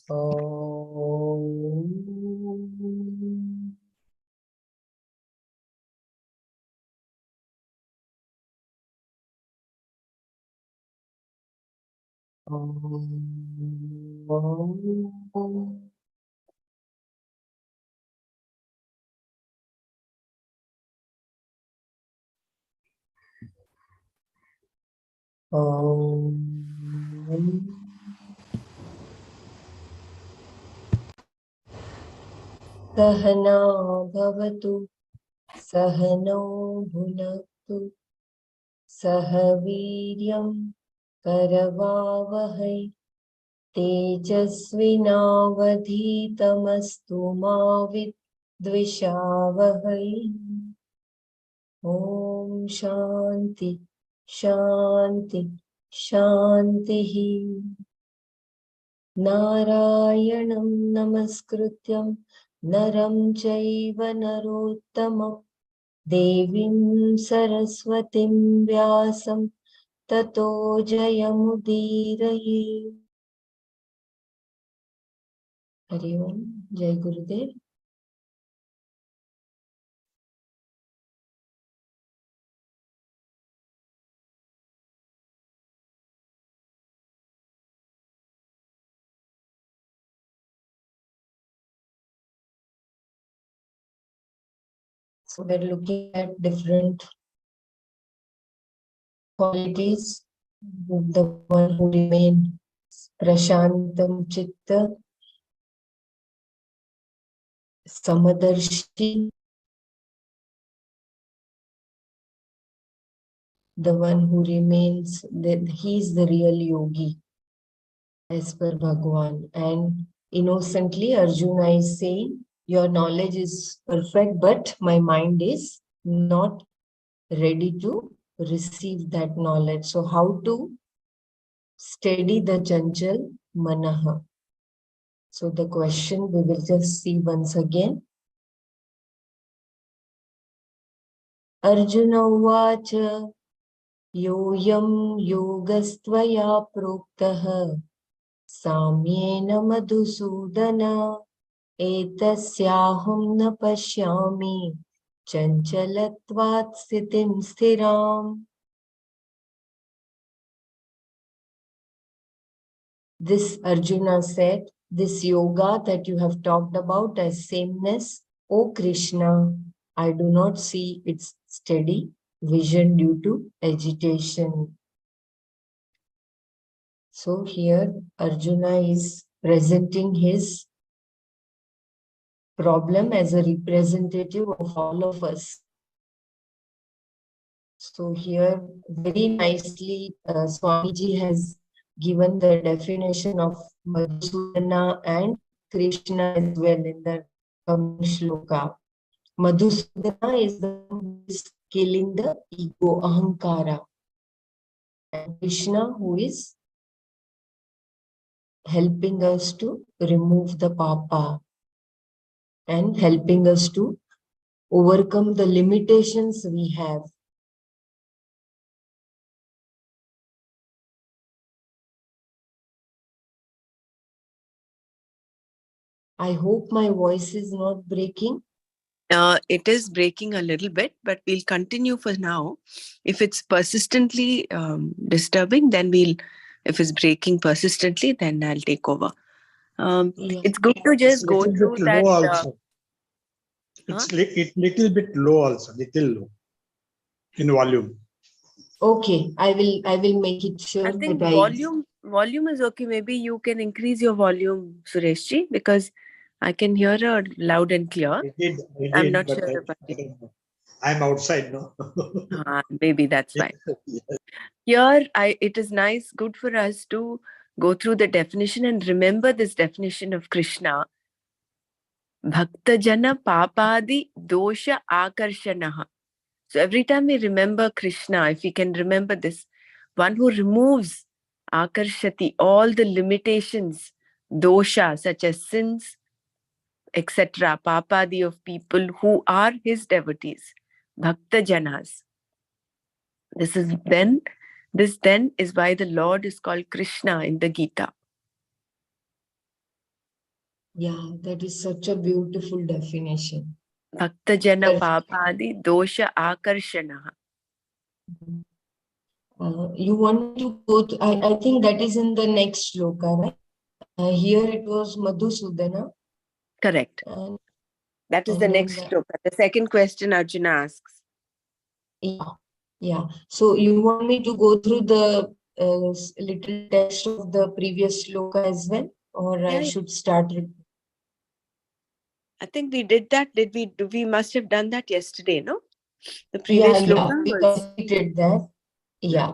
Om. Om. Sahana bhavatu, sahano bhunaktu, sahaviryam karavavahai, tejasvinavadhitamastu ma vidvishavahai. Om Shanti, Shanti, Shantihi. Narayanam namaskrutyam naram chaiva narottamam devim saraswatim vyasam tato jayamudiraye. Hari Om. Jai Gurudev. So we're looking at different qualities. The one who remained Prashantam Chitta, Samadarshi, the one who remains, he is the real yogi as per Bhagwan. And innocently Arjuna is saying, your knowledge is perfect, but my mind is not ready to receive that knowledge. So how to steady the Chanchal Manaha? So the question we will just see once again. Arjuna Uvacha Yoyam Yogastvaya Proktaha Samyena Madhusudana Etasyaham na pashyami Chanchalatvat Sitim Sthiram. This Arjuna said, this yoga that you have talked about as sameness, O Krishna, I do not see its steady vision due to agitation. So here Arjuna is presenting his problem as a representative of all of us. So here very nicely Swamiji has given the definition of Madhusudana and Krishna as well in the coming shloka. Madhusudana is the one who is killing the ego, ahankara. And Krishna who is helping us to remove the papa and helping us to overcome the limitations we have. I hope my voice is not breaking. It is breaking a little bit, but we'll continue for now. If it's persistently disturbing, then if it's breaking persistently, then I'll take over. It's good to just go through that. Low also. It's little bit low also, little low in volume. Okay, I will make it sure. I think that volume is okay. Maybe you can increase your volume, Sureshji, because I can hear her loud and clear. I did, I'm not sure about it. I'm outside now. Maybe that's fine. Here, it is nice, good for us to go through the definition and remember this definition of Krishna. Bhakta Jana Papadi Dosha Akarshanaha. So every time we remember Krishna, if we can remember this, one who removes Akarshati, all the limitations, dosha, such as sins, etc., papadi of people who are his devotees, Bhakta Janas. This then is why the Lord is called Krishna in the Gita. Yeah, that is such a beautiful definition. Bhaktajana papadi dosha akarshana. You want me to go to, I think that is in the next shloka, right? Here it was Madhusudana. Correct. That is the next shloka. The second question Arjuna asks. Yeah. So you want me to go through the little text of the previous shloka as well? Or I should start it? I think we did that. We must have done that yesterday, no? The previous shloka we was... completed that. Yeah.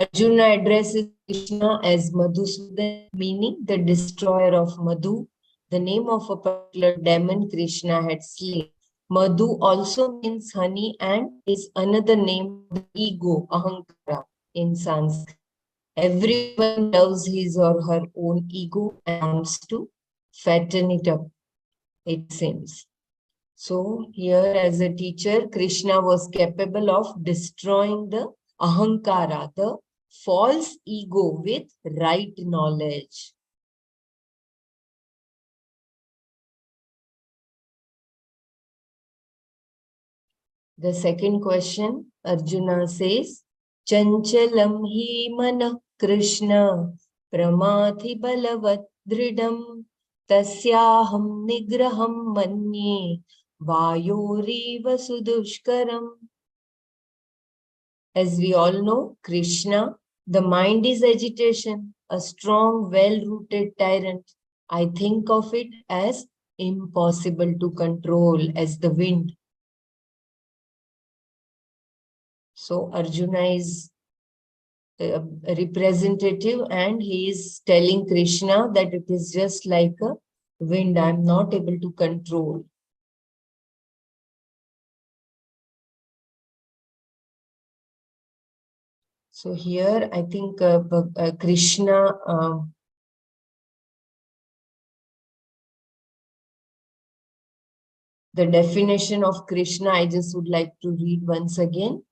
Arjuna addresses Krishna as Madhusudan, meaning the destroyer of Madhu, the name of a particular demon Krishna had slain. Madhu also means honey and is another name for the ego, ahankara, in Sanskrit. Everyone loves his or her own ego and wants to fatten it up, it seems. So here as a teacher, Krishna was capable of destroying the ahankara, the false ego with right knowledge. The second question, Arjuna says, Chanchalam hi mana Krishna pramathi balavat dridam tasyaham nigraham manye vayoriva sudushkaram. As we all know, Krishna, the mind is agitation, a strong, well-rooted tyrant. I think of it as impossible to control as the wind. So Arjuna is a representative and he is telling Krishna that it is just like a wind. I'm not able to control. So here I think Krishna the definition of Krishna, I just would like to read once again.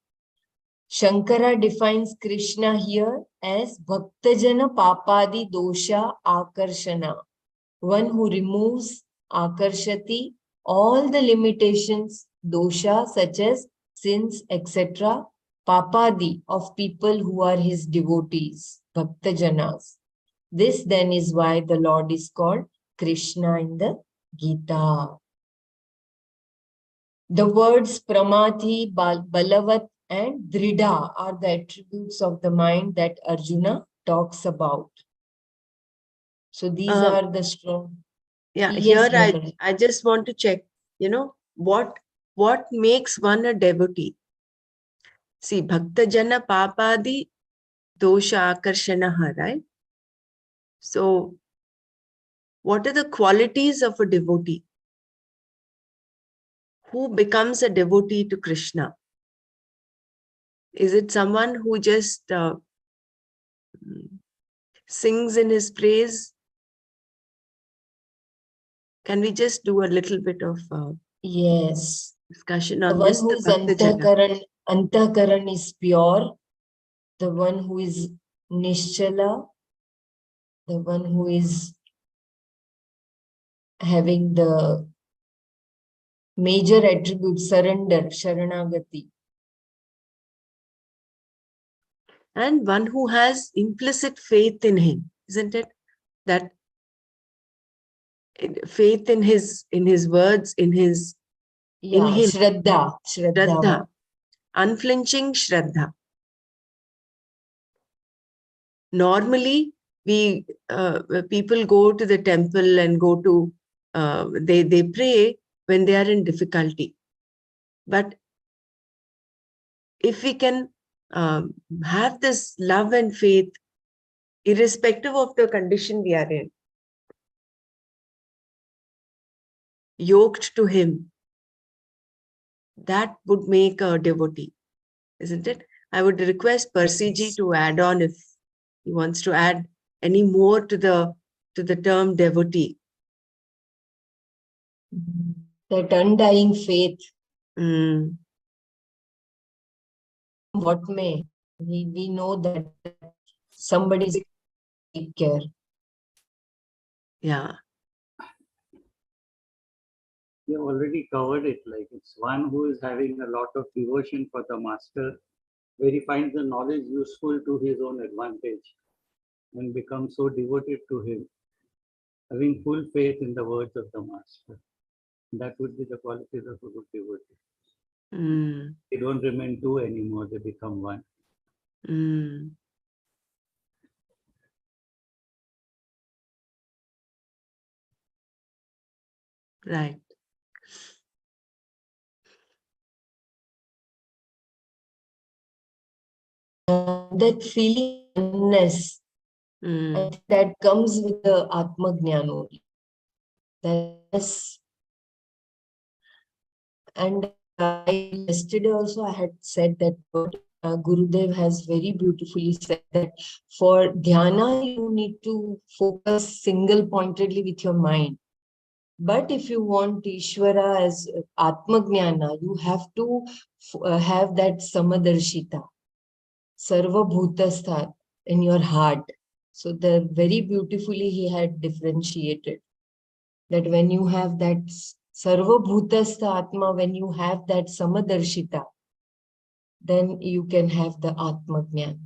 Shankara defines Krishna here as Bhaktajana Papadi Dosha Akarshana, one who removes Akarshati, all the limitations, dosha such as sins, etc., Papadi of people who are his devotees, Bhaktajanas. This then is why the Lord is called Krishna in the Gita. The words Pramati, Balavat, and Dhrida are the attributes of the mind that Arjuna talks about. So these are the strong. Yeah, yes, here I just want to check, what makes one a devotee? See, Bhakta Jana Papadi Dosha Akarshanaha, right? So, what are the qualities of a devotee? Who becomes a devotee to Krishna? Is it someone who just sings in his praise? Can we just do a little bit of yes discussion on the one this? who is antakaran is pure, the one who is Nishchala, the one who is having the major attribute surrender, Sharanagati. And one who has implicit faith in him, isn't it? That faith in his words, in him. Shraddha. Unflinching Shraddha. Normally, people go to the temple and go to, they pray when they are in difficulty. But if we can have this love and faith, irrespective of the condition we are in, yoked to him, that would make a devotee, isn't it? I would request Percy ji to add on if he wants to add any more to the term devotee. That undying faith. Mm. What may we know that somebody take care. Yeah. We have already covered it. Like it's one who is having a lot of devotion for the master, where he finds the knowledge useful to his own advantage and becomes so devoted to him, having full faith in the words of the master. That would be the qualities of a good devotee. They don't remain two anymore, they become one. Right. That feeling of oneness, I think that comes with the Atma Jnana only. That's, and yesterday also I had said that word. Gurudev has very beautifully said that for dhyana, you need to focus single pointedly with your mind. But if you want Ishvara as Atma Jnana, you have to have that Samadarshita, Sarva Bhutastha in your heart. So very beautifully he had differentiated that when you have that Sarva Bhutastha Atma, when you have that Samadarshita, then you can have the Atma Jnana.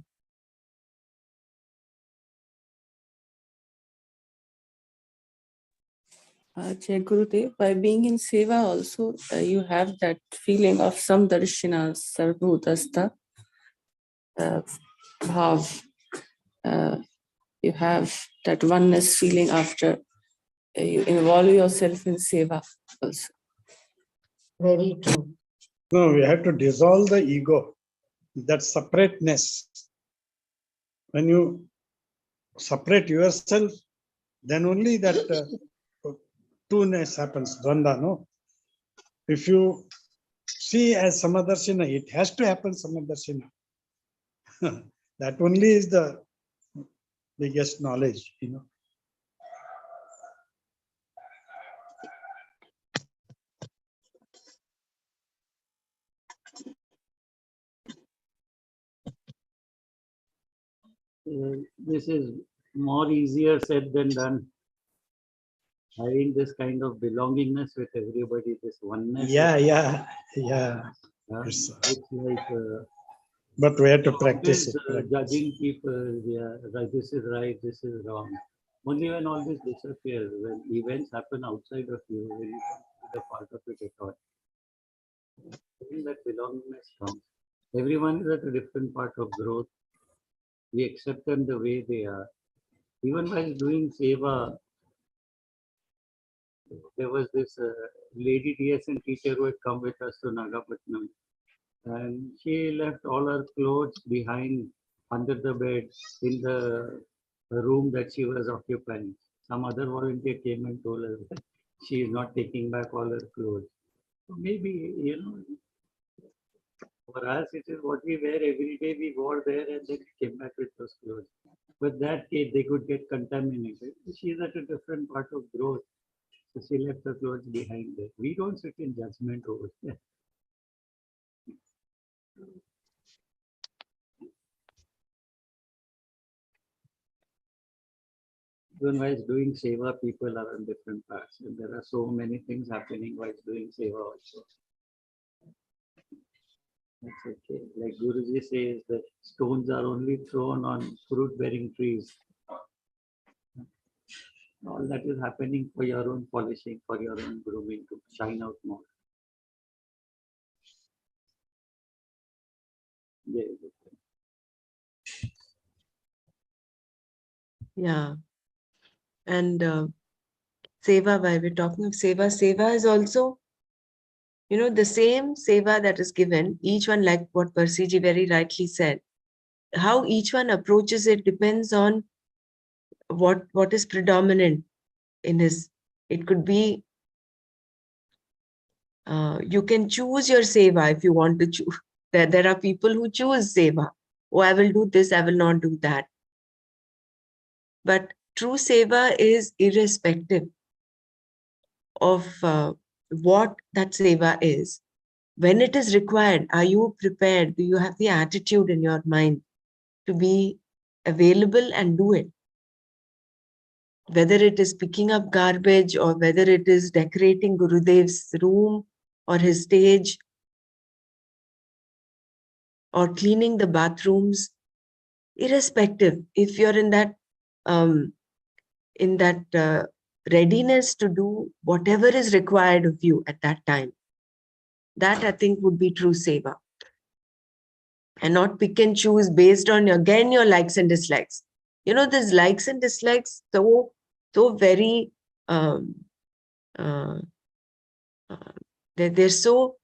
Jai Gurudev, by being in Seva also, you have that feeling of Samdarshina, Sarvbhutastha Bhav. You have that oneness feeling after you involve yourself in Seva also. Very true. No, we have to dissolve the ego, that separateness. When you separate yourself, then only that two-ness happens, dvanda, no? If you see as Samadarshina, it has to happen Samadarshina. That only is the biggest knowledge, you know. This is more easier said than done. Having this kind of belongingness with everybody, this oneness. Yeah. It's like. But we have to practice it. Judging people, this is right, this is wrong. Only when all this disappears, when events happen outside of you, when you come to the part of it at all, I think that belongingness comes. Everyone is at a different part of growth. We accept them the way they are. Even while doing seva, there was this lady DSN teacher who had come with us to Nagapatnam. And she left all her clothes behind under the bed in the room that she was occupying. Some other volunteer came and told her that she is not taking back all her clothes. So maybe, for us, it is what we wear every day. We wore there and then we came back with those clothes. But that case, they could get contaminated. She is at a different part of growth. So she left her clothes behind there. We don't sit in judgment over there. Even while doing seva, people are on different paths, and there are so many things happening while doing seva also. That's okay. Like Guruji says that stones are only thrown on fruit-bearing trees. All that is happening for your own polishing, for your own grooming to shine out more. Yeah. And seva, while we're talking of seva is also, the same seva that is given, each one, like what Persiji very rightly said, how each one approaches it depends on what is predominant in his. It could be, you can choose your seva if you want to choose. There are people who choose seva. Oh, I will do this, I will not do that. But true seva is irrespective of what that seva is. When it is required, are you prepared? Do you have the attitude in your mind to be available and do it? whether it is picking up garbage or whether it is decorating Gurudev's room or his stage or cleaning the bathrooms, irrespective, if you're in that readiness to do whatever is required of you at that time, that I think would be true seva. And not pick and choose based on, again, your likes and dislikes. You know, these likes and dislikes, so very, they're so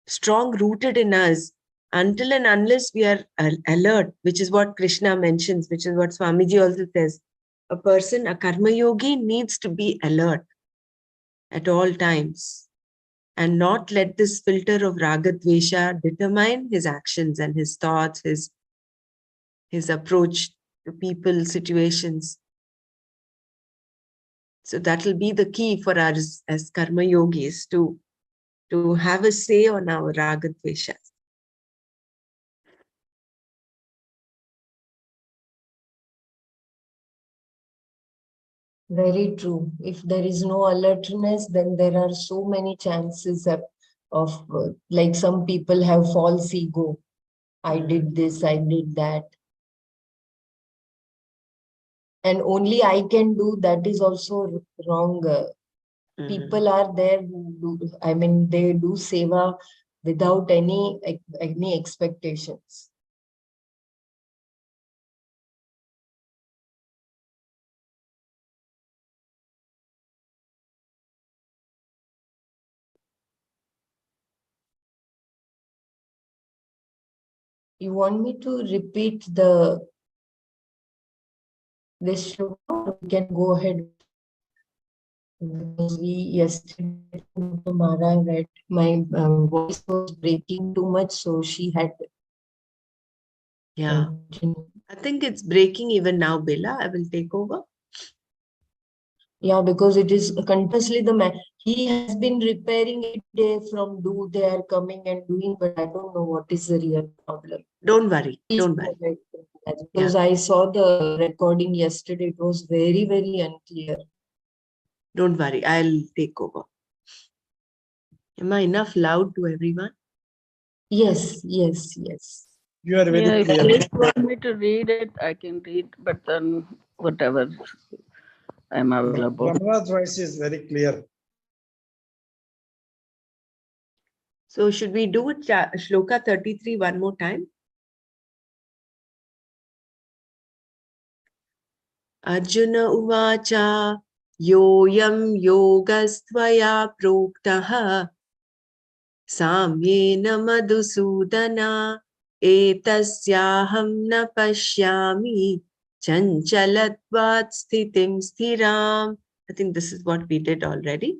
strong rooted in us until and unless we are alert, which is what Krishna mentions, which is what Swamiji also says. A person, a karma yogi, needs to be alert at all times and not let this filter of raga dvesha determine his actions and his thoughts, his approach to people, situations. So that will be the key for us as karma yogis to have a say on our raga dveshas. Very true. If there is no alertness, then there are so many chances of like some people have false ego. I did this, I did that. And only I can do, that is also wrong. People are there who do, I mean, they do seva without any expectations. You want me to repeat this shloka, or we can go ahead? Because we yesterday Mara read, my voice was breaking too much, so she had. Yeah, I think it's breaking even now, Bella. I will take over. Yeah, because it is continuously the man. He has been repairing it day from do. They are coming and doing, but I don't know what is the real problem. Don't worry. Don't worry. Because I saw the recording yesterday. It was very, very unclear. Don't worry. I'll take over. Am I enough loud to everyone? Yes, yes, yes. You are very If clear. you want me to read it, I can read, but then whatever I'm available. Brahma's voice is very clear. So should we do Shloka 33 one more time? Arjuna uvacha yoyam yogastvaya proktaha samyena madhusudana etasyaham na pashyami chanchalatvat sthitim sthiram. I think this is what we did already.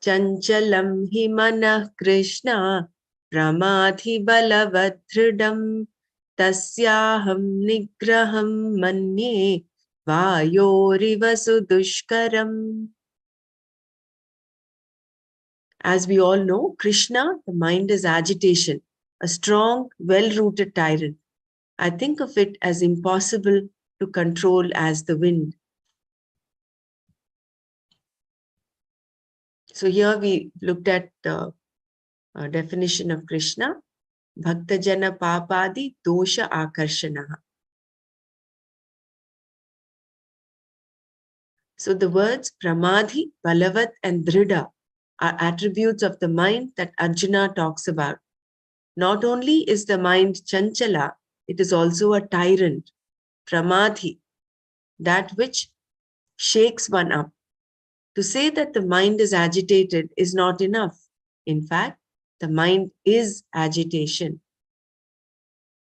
Chanchalam hi manah Krishna pramadhi balavadhridam tasyaham nigraham manye vayoriva sudushkaram. As we all know, Krishna, the mind is agitation, a strong, well-rooted tyrant. I think of it as impossible to control as the wind. So here we looked at the definition of Krishna, Bhaktajana Papadi Dosha Akarshanaha. So the words Pramadhi, Balavat and Dhrida are attributes of the mind that Arjuna talks about. Not only is the mind Chanchala, it is also a tyrant, Pramadhi, that which shakes one up. To say that the mind is agitated is not enough. In fact, the mind is agitation.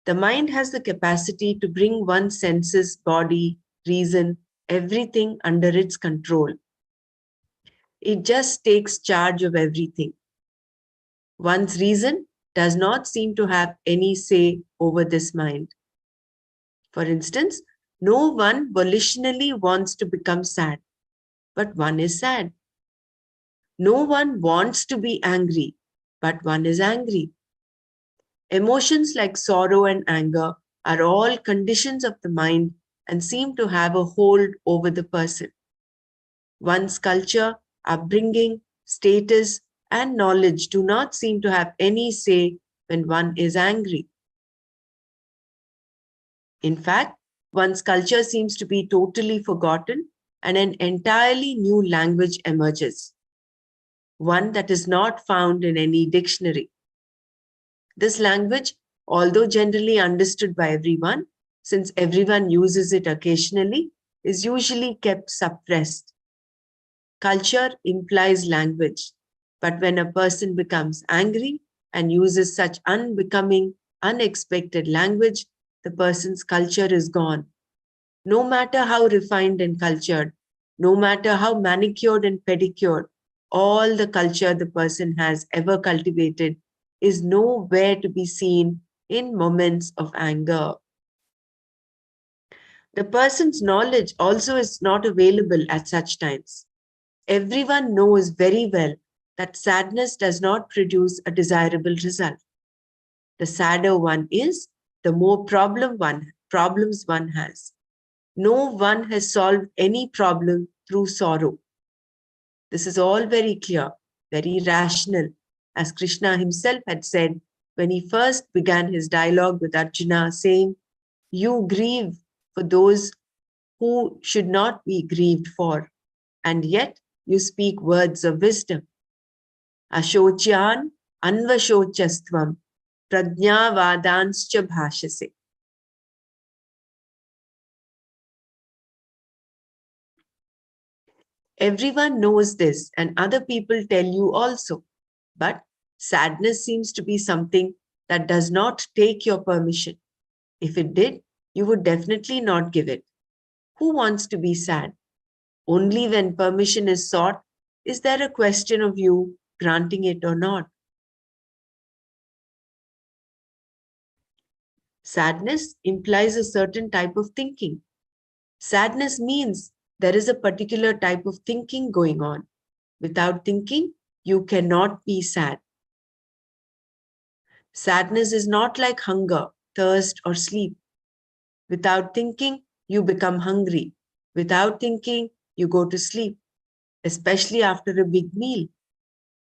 The mind has the capacity to bring one's senses, body, reason, everything under its control. It just takes charge of everything. One's reason does not seem to have any say over this mind. For instance, no one volitionally wants to become sad, but one is sad. No one wants to be angry, but one is angry. Emotions like sorrow and anger are all conditions of the mind and seem to have a hold over the person. One's culture, upbringing, status, and knowledge do not seem to have any say when one is angry. In fact, one's culture seems to be totally forgotten and an entirely new language emerges, one that is not found in any dictionary. This language, although generally understood by everyone, since everyone uses it occasionally, is usually kept suppressed. Culture implies language, but when a person becomes angry and uses such unbecoming, unexpected language, the person's culture is gone. No matter how refined and cultured, no matter how manicured and pedicured, all the culture the person has ever cultivated is nowhere to be seen in moments of anger. The person's knowledge also is not available at such times. Everyone knows very well that sadness does not produce a desirable result. The sadder one is, the more problems one has. No one has solved any problem through sorrow. This is all very clear, very rational, as Krishna himself had said when he first began his dialogue with Arjuna, saying, "You grieve for those who should not be grieved for, and yet you speak words of wisdom. Ashocyan anvashochastvam prajnavadanscha bhashase." Everyone knows this, and other people tell you also. But sadness seems to be something that does not take your permission. If it did, you would definitely not give it. Who wants to be sad? Only when permission is sought is there a question of you granting it or not. Sadness implies a certain type of thinking. Sadness means there is a particular type of thinking going on. Without thinking, you cannot be sad. Sadness is not like hunger, thirst, or sleep. Without thinking, you become hungry. Without thinking, you go to sleep, especially after a big meal.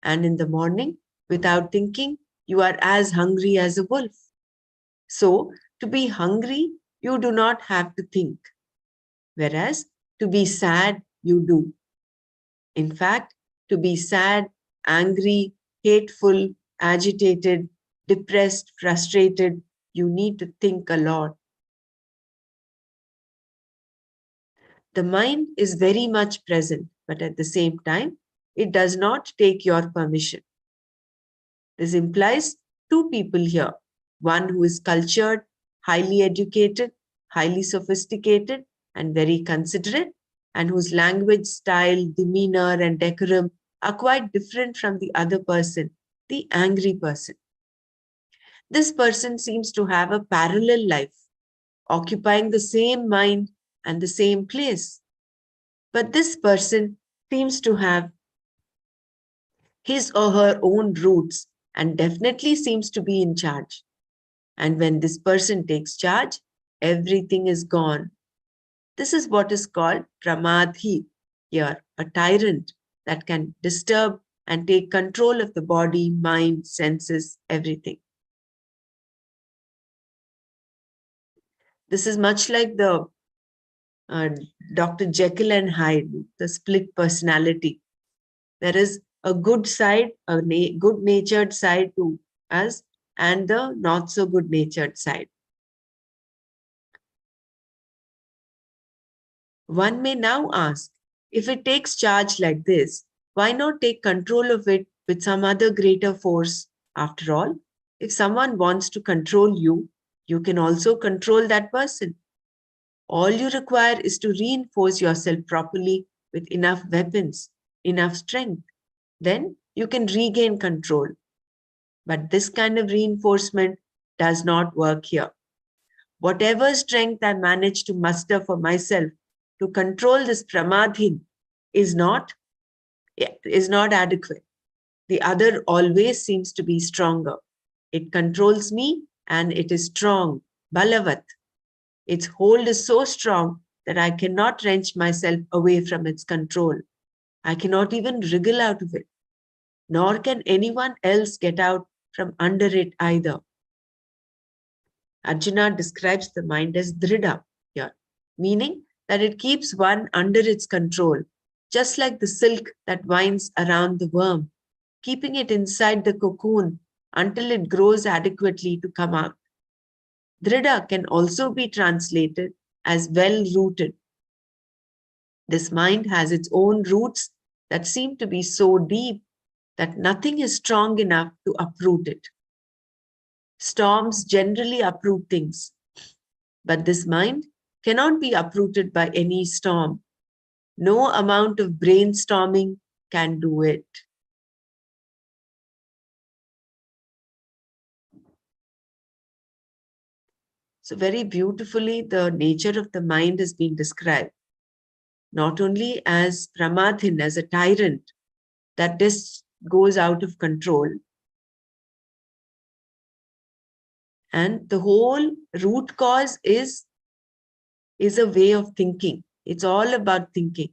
And in the morning, without thinking, you are as hungry as a wolf. So, to be hungry, you do not have to think. Whereas, to be sad, you do. In fact, to be sad, angry, hateful, agitated, depressed, frustrated, you need to think a lot. The mind is very much present, but at the same time, it does not take your permission. This implies two people here, one who is cultured, highly educated, highly sophisticated, and very considerate, and whose language, style, demeanor, and decorum are quite different from the other person, the angry person. This person seems to have a parallel life, occupying the same mind and the same place. But this person seems to have his or her own roots and definitely seems to be in charge. And when this person takes charge, everything is gone. This is what is called pramadhi here, a tyrant that can disturb and take control of the body, mind, senses, everything. This is much like the Dr. Jekyll and Hyde, the split personality. There is a good side, a good-natured side to us, and the not so good-natured side. One may now ask, if it takes charge like this, why not take control of it with some other greater force? After all, if someone wants to control you, you can also control that person. All you require is to reinforce yourself properly with enough weapons, enough strength. Then you can regain control. But this kind of reinforcement does not work here. Whatever strength I manage to muster for myself to control this pramadhin is not adequate. The other always seems to be stronger. It controls me and it is strong, balavat. Its hold is so strong that I cannot wrench myself away from its control. I cannot even wriggle out of it, nor can anyone else get out from under it either. Arjuna describes the mind as dhrida here, meaning that it keeps one under its control, just like the silk that winds around the worm, keeping it inside the cocoon until it grows adequately to come out. Dhrida can also be translated as well-rooted. This mind has its own roots that seem to be so deep that nothing is strong enough to uproot it. Storms generally uproot things, but this mind cannot be uprooted by any storm. No amount of brainstorming can do it. So very beautifully, the nature of the mind has been described, not only as pramadhin, as a tyrant, that this goes out of control. And the whole root cause is a way of thinking. It's all about thinking.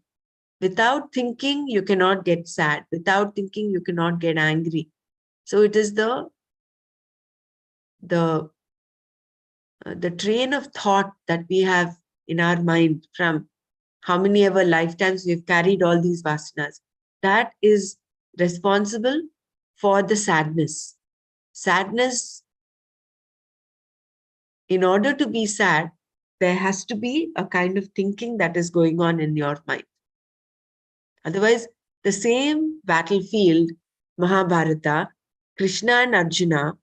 Without thinking, you cannot get sad. Without thinking, you cannot get angry. So it is the train of thought that we have in our mind from how many ever lifetimes we've carried all these vasanas. That is responsible for the sadness. Sadness, in order to be sad, there has to be a kind of thinking that is going on in your mind. Otherwise, the same battlefield, Mahabharata, Krishna and Arjuna,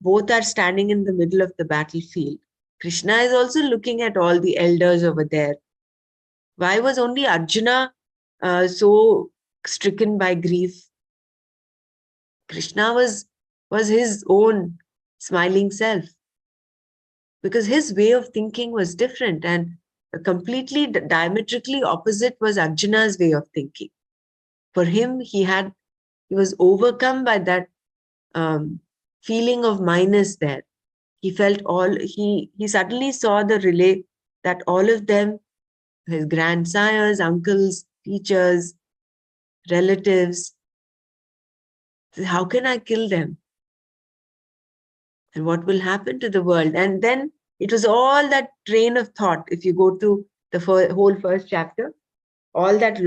both are standing in the middle of the battlefield. Krishna is also looking at all the elders over there. Why was only Arjuna so stricken by grief? Krishna was his own smiling self, because his way of thinking was different, and completely diametrically opposite was Arjuna's way of thinking. For him, he was overcome by that feeling of minus there. He felt he suddenly saw the relay that all of them, his grandsires, uncles, teachers, relatives, how can I kill them? And what will happen to the world? And then it was all that train of thought. If you go to the whole first chapter, all that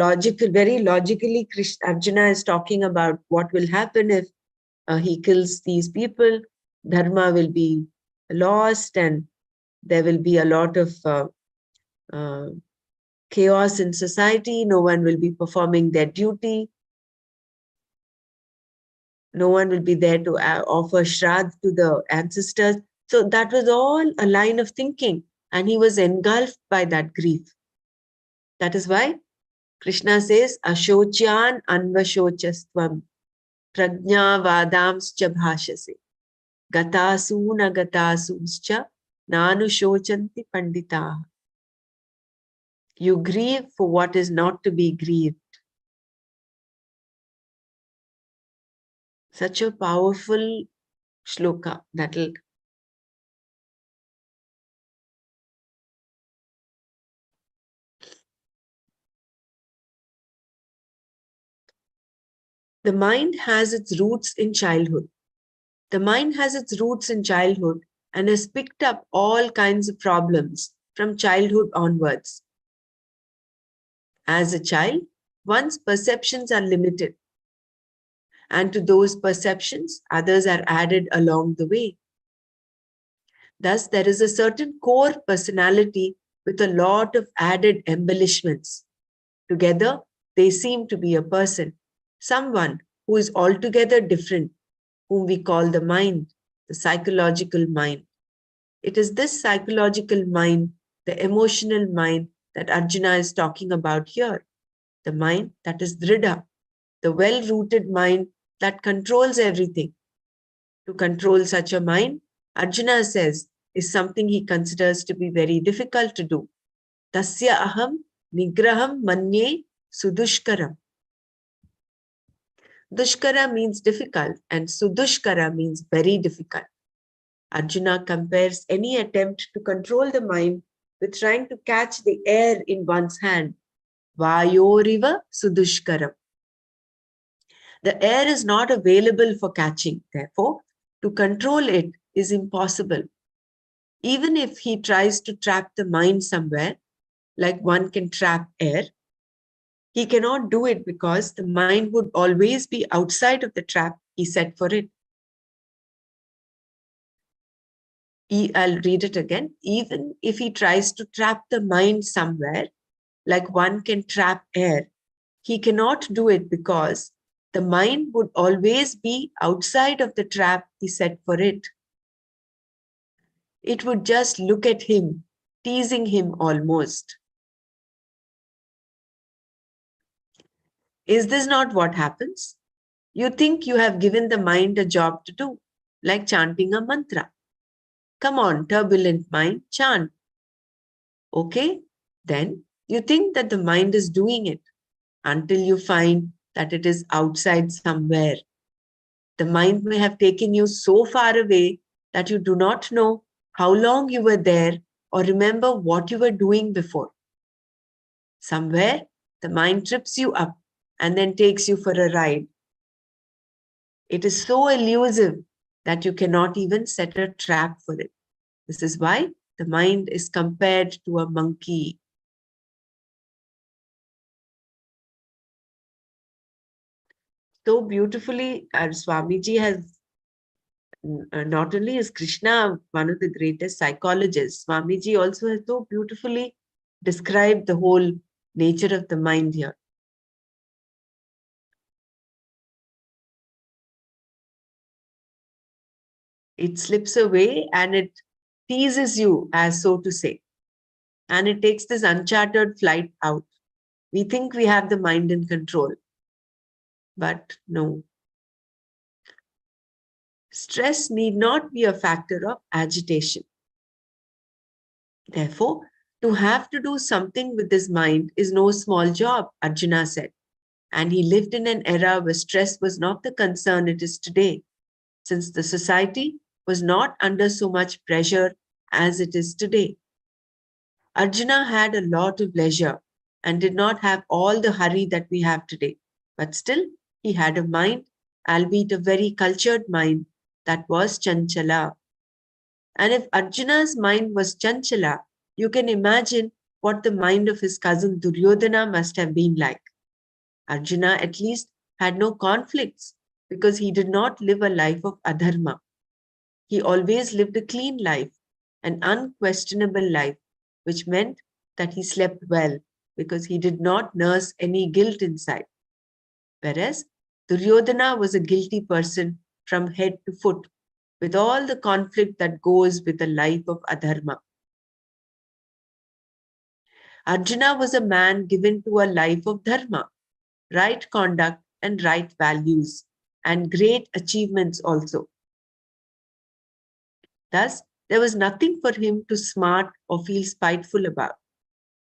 very logically, Arjuna is talking about what will happen if he kills these people. Dharma will be lost, and there will be a lot of chaos in society. No one will be performing their duty. No one will be there to offer shraddh to the ancestors. So that was all a line of thinking, and he was engulfed by that grief. That is why Krishna says, Ashocyan anvashochastvam prajna vadamscha bhashase gatasuna gatasumscha nanushocanti panditaha. You grieve for what is not to be grieved. Such a powerful shloka that'll the mind has its roots in childhood. The mind has its roots in childhood and has picked up all kinds of problems from childhood onwards. As a child, one's perceptions are limited, and to those perceptions, others are added along the way. Thus, there is a certain core personality with a lot of added embellishments. Together, they seem to be a person, someone who is altogether different, whom we call the mind, the psychological mind. It is this psychological mind, the emotional mind, that Arjuna is talking about here. The mind that is dhrida, the well-rooted mind that controls everything. To control such a mind, Arjuna says, is something he considers to be very difficult to do. Tasya aham nigraham manye sudushkaram. Dushkara means difficult, and sudushkara means very difficult. Arjuna compares any attempt to control the mind with trying to catch the air in one's hand. Vayoriva sudushkaram. The air is not available for catching. Therefore, to control it is impossible. Even if he tries to trap the mind somewhere, like one can trap air, he cannot do it because the mind would always be outside of the trap he set for it. I'll read it again. Even if he tries to trap the mind somewhere, like one can trap air, he cannot do it because the mind would always be outside of the trap he set for it. It would just look at him, teasing him almost. Is this not what happens? You think you have given the mind a job to do, like chanting a mantra. Come on, turbulent mind, chant. Okay, then you think that the mind is doing it until you find that it is outside somewhere. The mind may have taken you so far away that you do not know how long you were there or remember what you were doing before. Somewhere, the mind trips you up and then takes you for a ride. It is so elusive that you cannot even set a trap for it. This is why the mind is compared to a monkey. So beautifully, our Swamiji has, not only is Krishna one of the greatest psychologists, Swamiji also has so beautifully described the whole nature of the mind here. It slips away and it teases you, as so to say. And it takes this uncharted flight out. We think we have the mind in control. But no. Stress need not be a factor of agitation. Therefore, to have to do something with his mind is no small job, Arjuna said. And he lived in an era where stress was not the concern it is today, since the society was not under so much pressure as it is today. Arjuna had a lot of leisure and did not have all the hurry that we have today. But still, he had a mind, albeit a very cultured mind, that was chanchala. And if Arjuna's mind was chanchala, you can imagine what the mind of his cousin Duryodhana must have been like. Arjuna at least had no conflicts because he did not live a life of adharma. He always lived a clean life, an unquestionable life, which meant that he slept well because he did not nurse any guilt inside. Whereas Duryodhana was a guilty person from head to foot, with all the conflict that goes with a life of adharma. Arjuna was a man given to a life of dharma, right conduct and right values, and great achievements also. Thus, there was nothing for him to smart or feel spiteful about.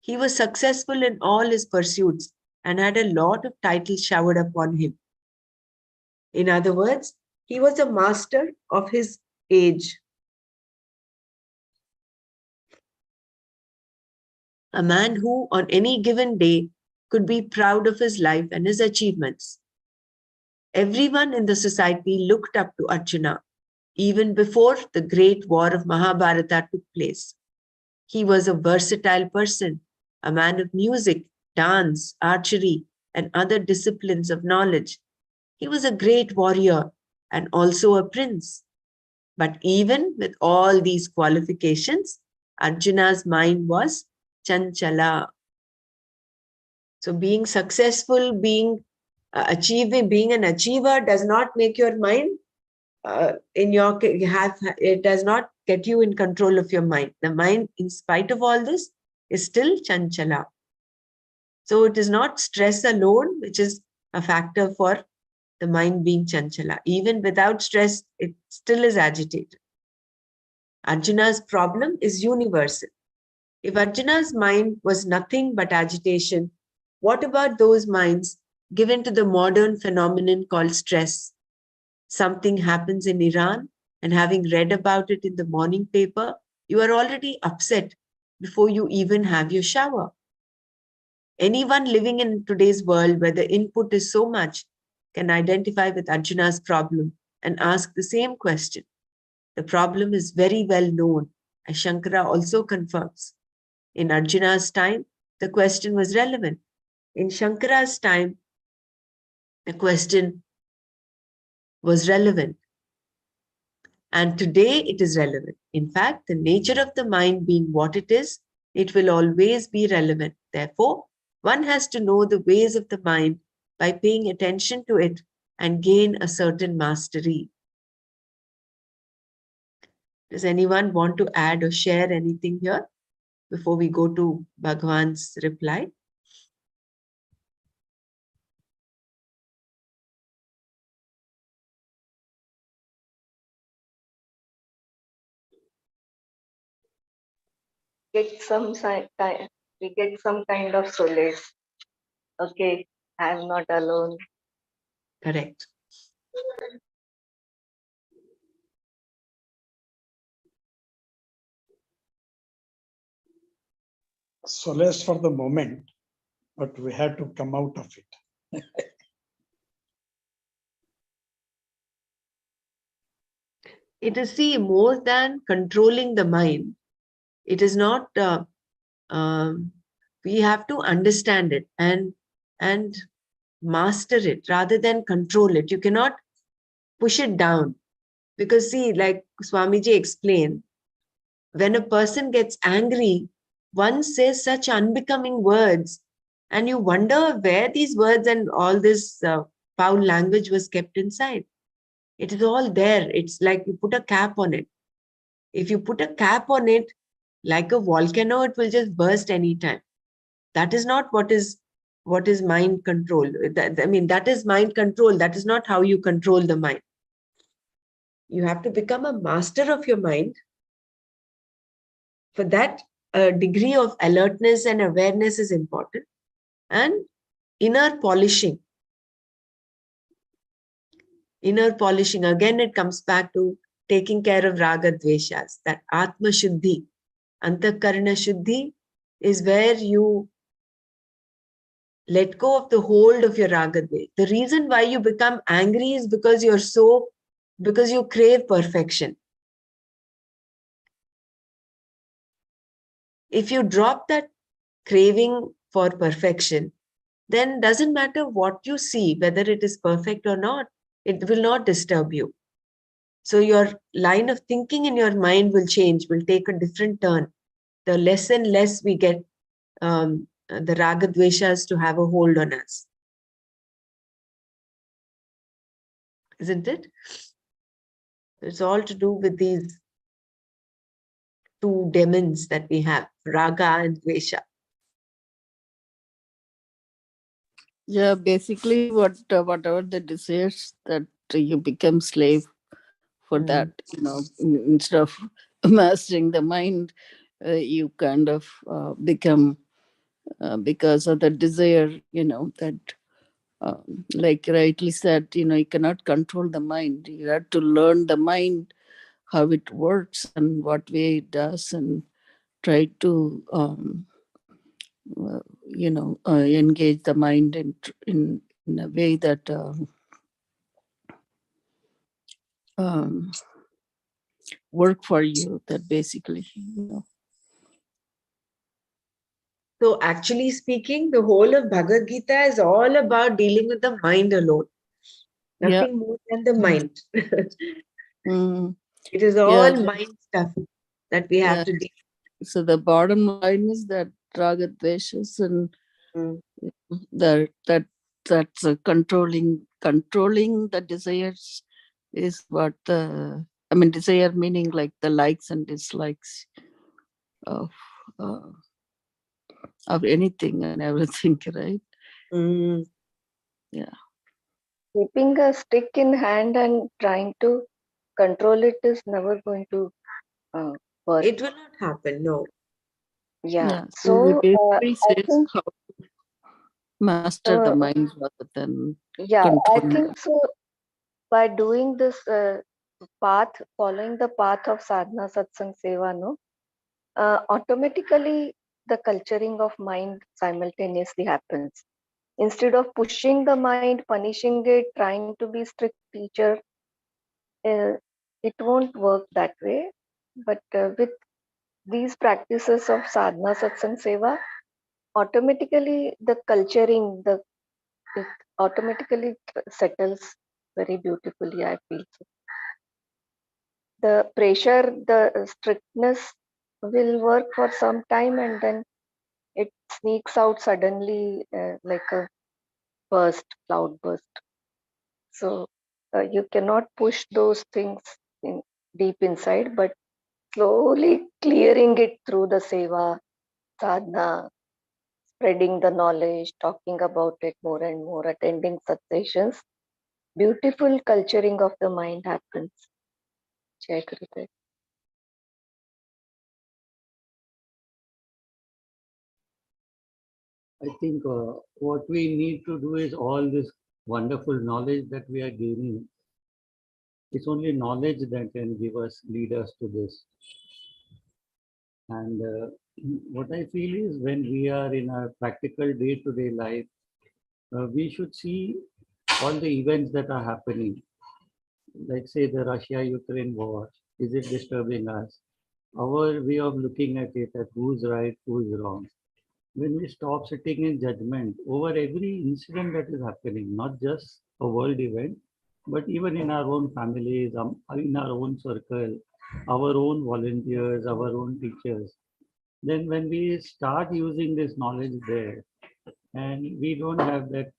He was successful in all his pursuits and had a lot of titles showered upon him. In other words, he was a master of his age. A man who, on any given day, could be proud of his life and his achievements. Everyone in the society looked up to Arjuna, even before the great war of Mahabharata took place. He was a versatile person, a man of music, dance, archery, and other disciplines of knowledge. He was a great warrior and also a prince. But even with all these qualifications, Arjuna's mind was chanchala. So being successful, being an achiever does not make your mind it does not get you in control of your mind. The mind, in spite of all this, is still chanchala. So it is not stress alone which is a factor for the mind being chanchala. Even without stress, it still is agitated. Arjuna's problem is universal. If Arjuna's mind was nothing but agitation, what about those minds given to the modern phenomenon called stress? Something happens in Iran, and having read about it in the morning paper, you are already upset before you even have your shower. Anyone living in today's world where the input is so much can identify with Arjuna's problem and ask the same question. The problem is very well known, as Shankara also confirms. In Arjuna's time, the question was relevant. In Shankara's time, the question was relevant. And today it is relevant. In fact, the nature of the mind being what it is, it will always be relevant. Therefore, one has to know the ways of the mind by paying attention to it and gain a certain mastery. Does anyone want to add or share anything here before we go to Bhagwan's reply? Get some we get some kind of solace. Okay, I'm not alone. Correct. Solace for the moment, but we have to come out of it. It is, see, more than controlling the mind. It is not, we have to understand it and master it rather than control it. You cannot push it down. Because see, like Swamiji explained, when a person gets angry, one says such unbecoming words, and you wonder where these words and all this foul language was kept inside. It is all there. It's like you put a cap on it. If you put a cap on it, like a volcano, it will just burst anytime. That is not what is mind control. That is mind control. That is not how you control the mind. You have to become a master of your mind. For that, a degree of alertness and awareness is important. And inner polishing. Inner polishing, again, it comes back to taking care of raga dveshas, that atma shuddhi, antakarana shuddhi is where you let go of the hold of your raga dvesh. The reason why you become angry is because you crave perfection. If you drop that craving for perfection, then doesn't matter what you see, whether it is perfect or not, it will not disturb you. So your line of thinking in your mind will change, will take a different turn. The less and less we get the raga dveshas to have a hold on us. Isn't it? It's all to do with these two demons that we have, raga and dvesha. Yeah, basically, whatever the desires that you become slave for that, instead of mastering the mind, you kind of become because of the desire, that like rightly said, you cannot control the mind. You have to learn the mind, how it works and what way it does, and try to engage the mind in a way that work for you, that basically, So actually speaking, the whole of Bhagavad Gita is all about dealing with the mind alone. Nothing more than the mind. It is all mind stuff that we have to deal with. So the bottom line is that raga dveshas and that's controlling the desires is what desire meaning like the likes and dislikes of anything and everything, right? Yeah. Keeping a stick in hand and trying to control it is never going to work. It will not happen, no. Yeah. So it basically I says think how to master the mind rather than I controlling think it. so. By doing this path, following the path of sadhana, satsang, seva, no, automatically the culturing of mind simultaneously happens. Instead of pushing the mind, punishing it, trying to be strict teacher, it won't work that way. But with these practices of sadhana, satsang, seva, automatically the culturing, it automatically settles very beautifully, I feel. The pressure, the strictness will work for some time and then it sneaks out suddenly like a cloud burst. So you cannot push those things in, deep inside, but slowly clearing it through the seva, sadhana, spreading the knowledge, talking about it more and more, attending such sessions, beautiful culturing of the mind happens. Jai Gurudev. I think what we need to do is all this wonderful knowledge that we are gaining. It's only knowledge that can lead us to this. And what I feel is when we are in our practical day-to-day life, we should see all the events that are happening. Like say the Russia-Ukraine war, is it disturbing us? Our way of looking at it, at who's right, who's wrong. When we stop sitting in judgment over every incident that is happening, not just a world event, but even in our own families, in our own circle, our own volunteers, our own teachers, then when we start using this knowledge there, and we don't have that,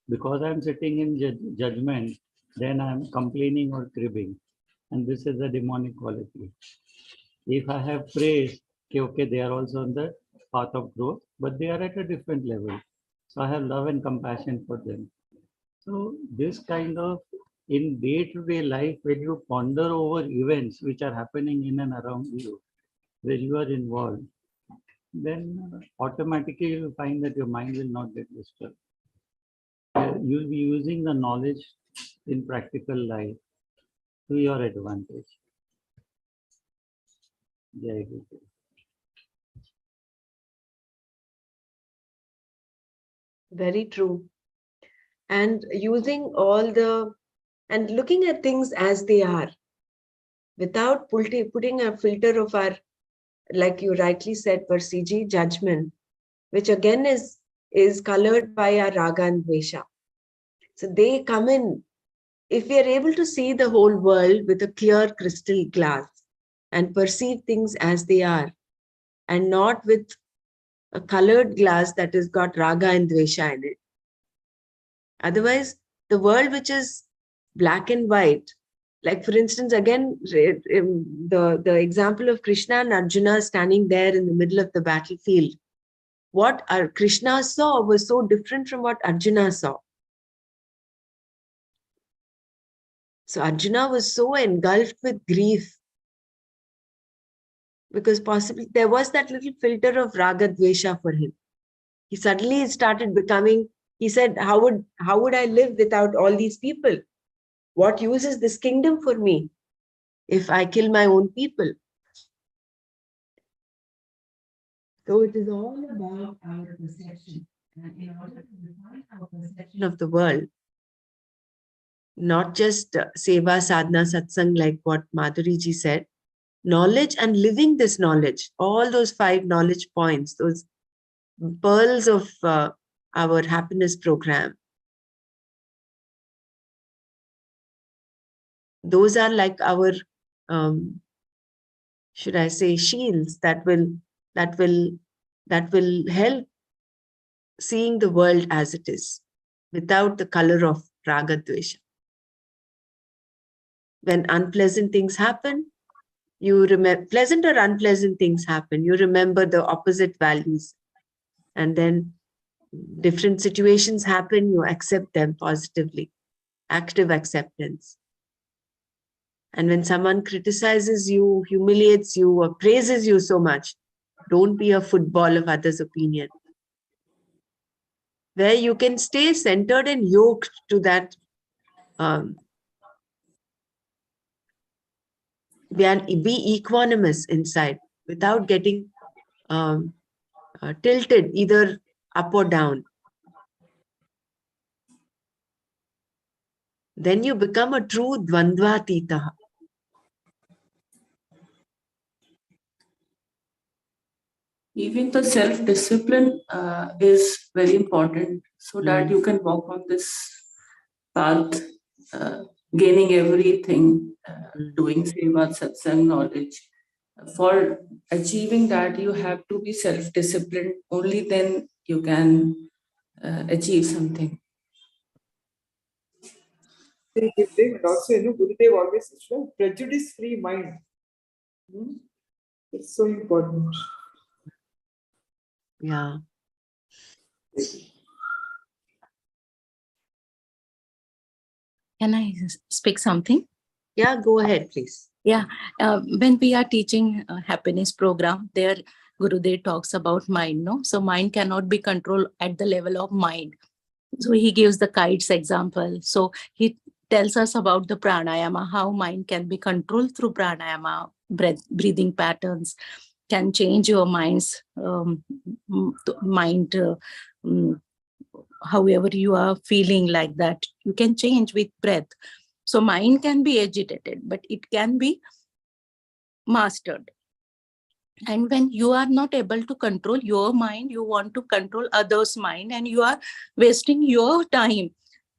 because I'm sitting in judgment, then I'm complaining or cribbing. And this is a demonic quality. If I have praise, okay, they are also on the path of growth, but they are at a different level. So I have love and compassion for them. So this kind of in day-to-day life, when you ponder over events which are happening in and around you, where you are involved, then automatically you'll find that your mind will not get disturbed. You'll be using the knowledge in practical life to your advantage. Jai Guru. Very true. And using and looking at things as they are, without putting a filter of our, like you rightly said, Persiji, judgment, which again is colored by our raga and dvesha. So they come in. If we are able to see the whole world with a clear crystal glass and perceive things as they are, and not with a colored glass that has got raga and dvesha in it. Otherwise, the world which is black and white, like for instance, again, the example of Krishna and Arjuna standing there in the middle of the battlefield, what Krishna saw was so different from what Arjuna saw. So Arjuna was so engulfed with grief because possibly there was that little filter of raga dvesha for him. He suddenly started becoming, he said, how would I live without all these people? What use is this kingdom for me if I kill my own people? So it is all about our perception. And in order to define our perception of the world, not just seva, sadhana, satsang, like what Madhuri ji said, knowledge and living this knowledge, all those 5 knowledge points, those pearls of our happiness program, those are like our, should I say, shields that will help seeing the world as it is, without the color of raga dvesha. When unpleasant things happen, you remember, pleasant or unpleasant things happen, you remember the opposite values. And then different situations happen, you accept them positively, active acceptance. And when someone criticizes you, humiliates you, or praises you so much, don't be a football of others' opinion. Where you can stay centered and yoked to that, be equanimous inside. without getting tilted either up or down. Then you become a true dvandvatita. Even the self-discipline is very important so that Mm. you can walk on this path, gaining everything, doing seva, satsang, knowledge. For achieving that, you have to be self-disciplined. Only then you can achieve something. And also, Gurudev always says, prejudice-free mind. It's so important. Yeah. Can I speak something? Yeah, go ahead, please. Yeah, when we are teaching happiness program, there Gurudev talks about mind, no? So mind cannot be controlled at the level of mind. So he gives the kites example. So he tells us about the pranayama, how mind can be controlled through pranayama, breathing patterns can change your mind's mind. However you are feeling like that, you can change with breath. So mind can be agitated, but it can be mastered. And when you are not able to control your mind, you want to control others' mind, and you are wasting your time.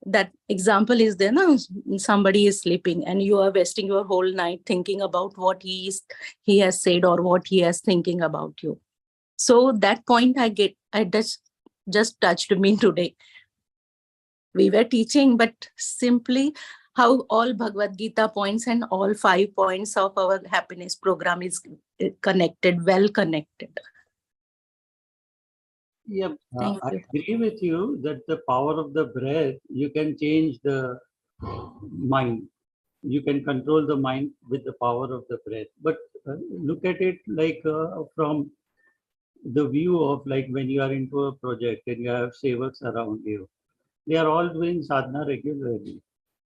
That example is there, no? Somebody is sleeping and you are wasting your whole night thinking about what he has said or what he is thinking about you. So that point I just touched me today. We were teaching, but simply how all Bhagavad Gita points and all 5 points of our happiness program is connected, well connected. Yeah, Thank I you. agree with you that the power of the breath, you can change the mind. You can control the mind with the power of the breath. But look at it like from the view of like when you are into a project and you have sevaks around you. They are all doing sadhana regularly.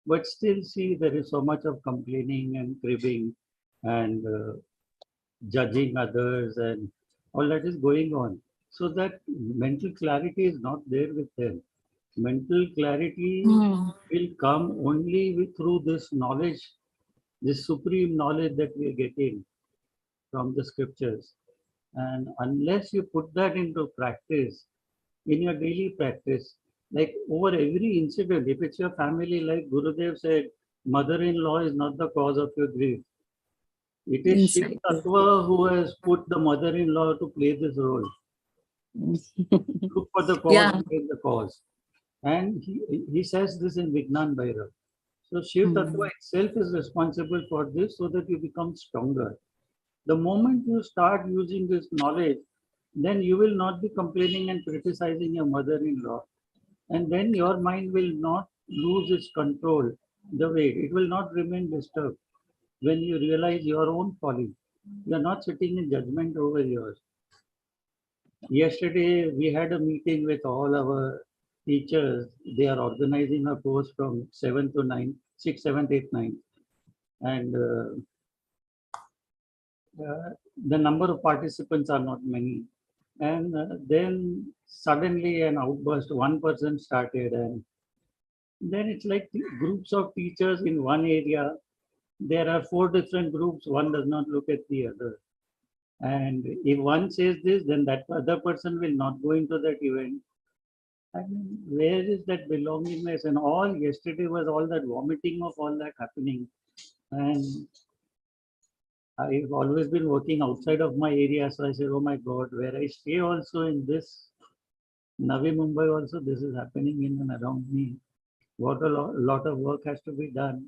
But still see there is so much of complaining and cribbing and judging others and all that is going on. So that mental clarity is not there with them. Mental clarity will come only through this knowledge, this supreme knowledge that we are getting from the scriptures. And unless you put that into practice, in your daily practice, like over every incident, if it's your family, like Gurudev said, mother-in-law is not the cause of your grief. It is Shiv Inside. Tattva who has put the mother-in-law to play this role. Look for the cause, Yeah. play the cause. And he says this in Vignan Bhairav. So Shiv Tattva itself is responsible for this so that you become stronger. The moment you start using this knowledge, then you will not be complaining and criticizing your mother-in-law. And then your mind will not lose its control the way it will not remain disturbed. When you realize your own folly, you are not sitting in judgment over yours. Yesterday, we had a meeting with all our teachers. They are organizing a course from 7 to 9, 6, 7, 8, 9. And the number of participants are not many. And then suddenly an outburst, one person started, and then it's like groups of teachers in one area. There are 4 different groups, one does not look at the other. And if one says this, then that other person will not go into that event. I mean, where is that belongingness? And all yesterday was all that vomiting of all that happening. And I've always been working outside of my area. So I said, oh my God, where I stay also in this Navi Mumbai also, this is happening in and around me. What a lot of work has to be done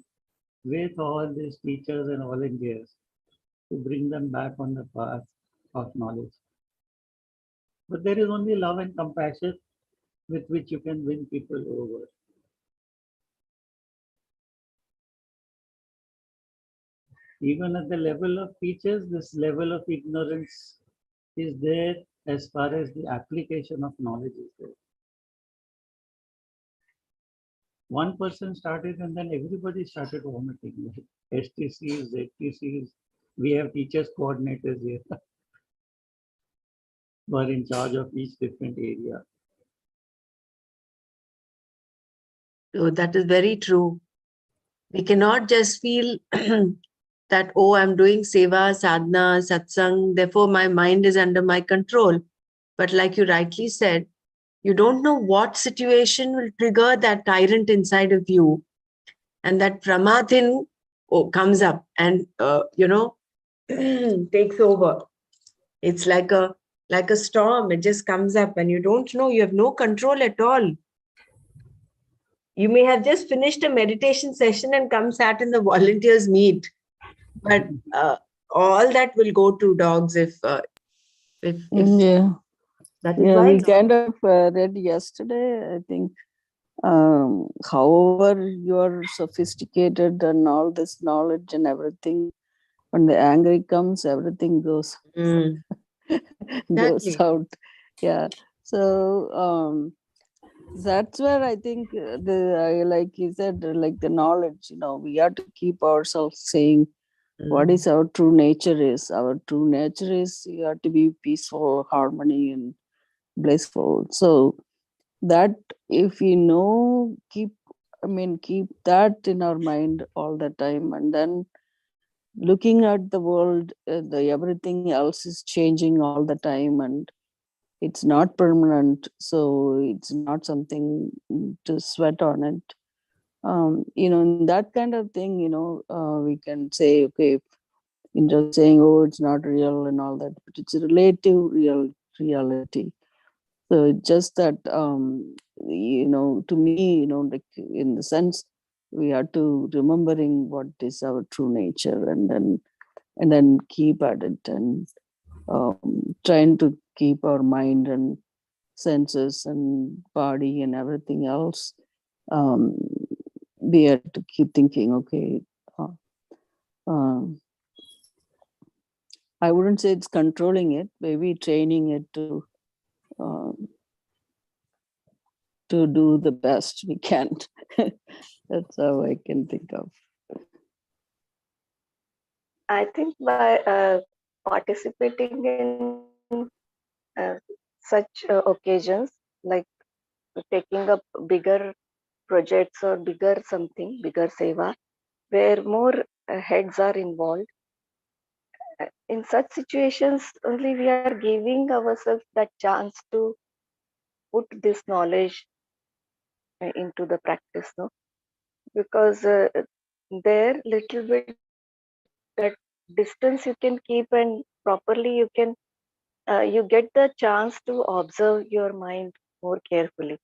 with all these teachers and volunteers to bring them back on the path of knowledge. But there is only love and compassion with which you can win people over. Even at the level of teachers, this level of ignorance is there as far as the application of knowledge is there. One person started and then everybody started vomiting. STCs, ZTCs, we have teachers coordinators here. who are in charge of each different area. So that is very true. We cannot just feel that, oh, I'm doing seva, sadhana, satsang, therefore my mind is under my control. But like you rightly said, you don't know what situation will trigger that tyrant inside of you. And that pramathin comes up and, takes over. It's like a storm. It just comes up and you don't know. You have no control at all. You may have just finished a meditation session and come sat in the volunteers meet, but all that will go to dogs if Yeah. that is Yeah, why. we kind of read yesterday, I think, however you're sophisticated and all this knowledge and everything, when the anger comes, everything goes goes Exactly. out. Yeah. So that's where I think like you said, like the knowledge, we have to keep ourselves saying what is our true nature is. Our true nature is you have to be peaceful, harmony, and blissful. So that if we know, keep that in our mind all the time, and then looking at the world, the everything else is changing all the time, and it's not permanent, so it's not something to sweat on it. In that kind of thing, we can say, okay, in just saying, oh, it's not real and all that, but it's a relative reality. So it's just that, to me, like in the sense, we have to remembering what is our true nature, and then keep at it, and trying to keep our mind and senses and body and everything else. Um, we have to keep thinking, okay, uh, um, I wouldn't say it's controlling it, maybe training it um, to do the best we can. That's how I can think of. I think by participating in such occasions, like taking up bigger projects or bigger something, bigger seva, where more heads are involved, in such situations, only we are giving ourselves that chance to put this knowledge into the practice, no? Because there, little bit that distance you can keep, and properly you get the chance to observe your mind more carefully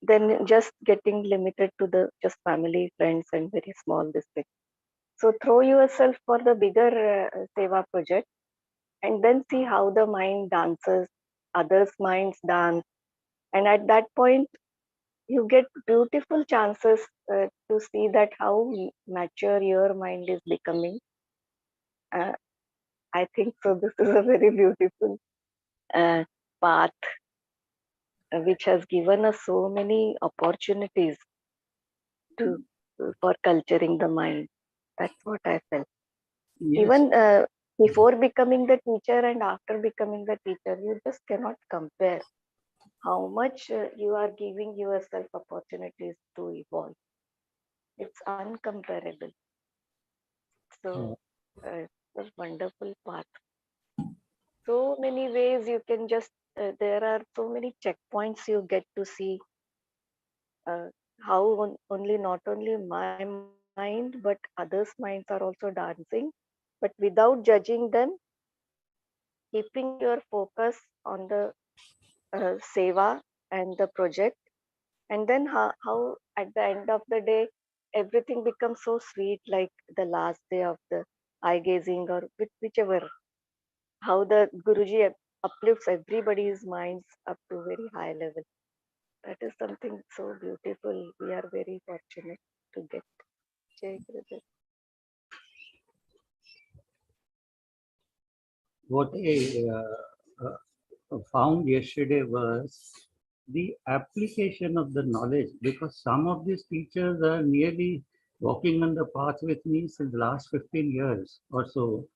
than just getting limited to the just family, friends, and very small district. So throw yourself for the bigger seva project, and then see how the mind dances, others' minds dance, and at that point you get beautiful chances to see that how mature your mind is becoming. Uh, I think so. This is a very beautiful uh, path which has given us so many opportunities to for culturing the mind. That's what I felt. Yes. Even before becoming the teacher and after becoming the teacher, you just cannot compare how much you are giving yourself opportunities to evolve. It's uncomparable. So it's a wonderful path. So many ways you can just, there are so many checkpoints you get to see uh, how only not only my mind but others' minds are also dancing, but without judging them, keeping your focus on the seva and the project, and then how at the end of the day everything becomes so sweet, like the last day of the eye gazing or whichever, how the Guruji uplifts everybody's minds up to very high level. That is something so beautiful. We are very fortunate to get. Jai Gurudev. What I found yesterday was the application of the knowledge, because some of these teachers are nearly walking on the path with me since the last 15 years or so.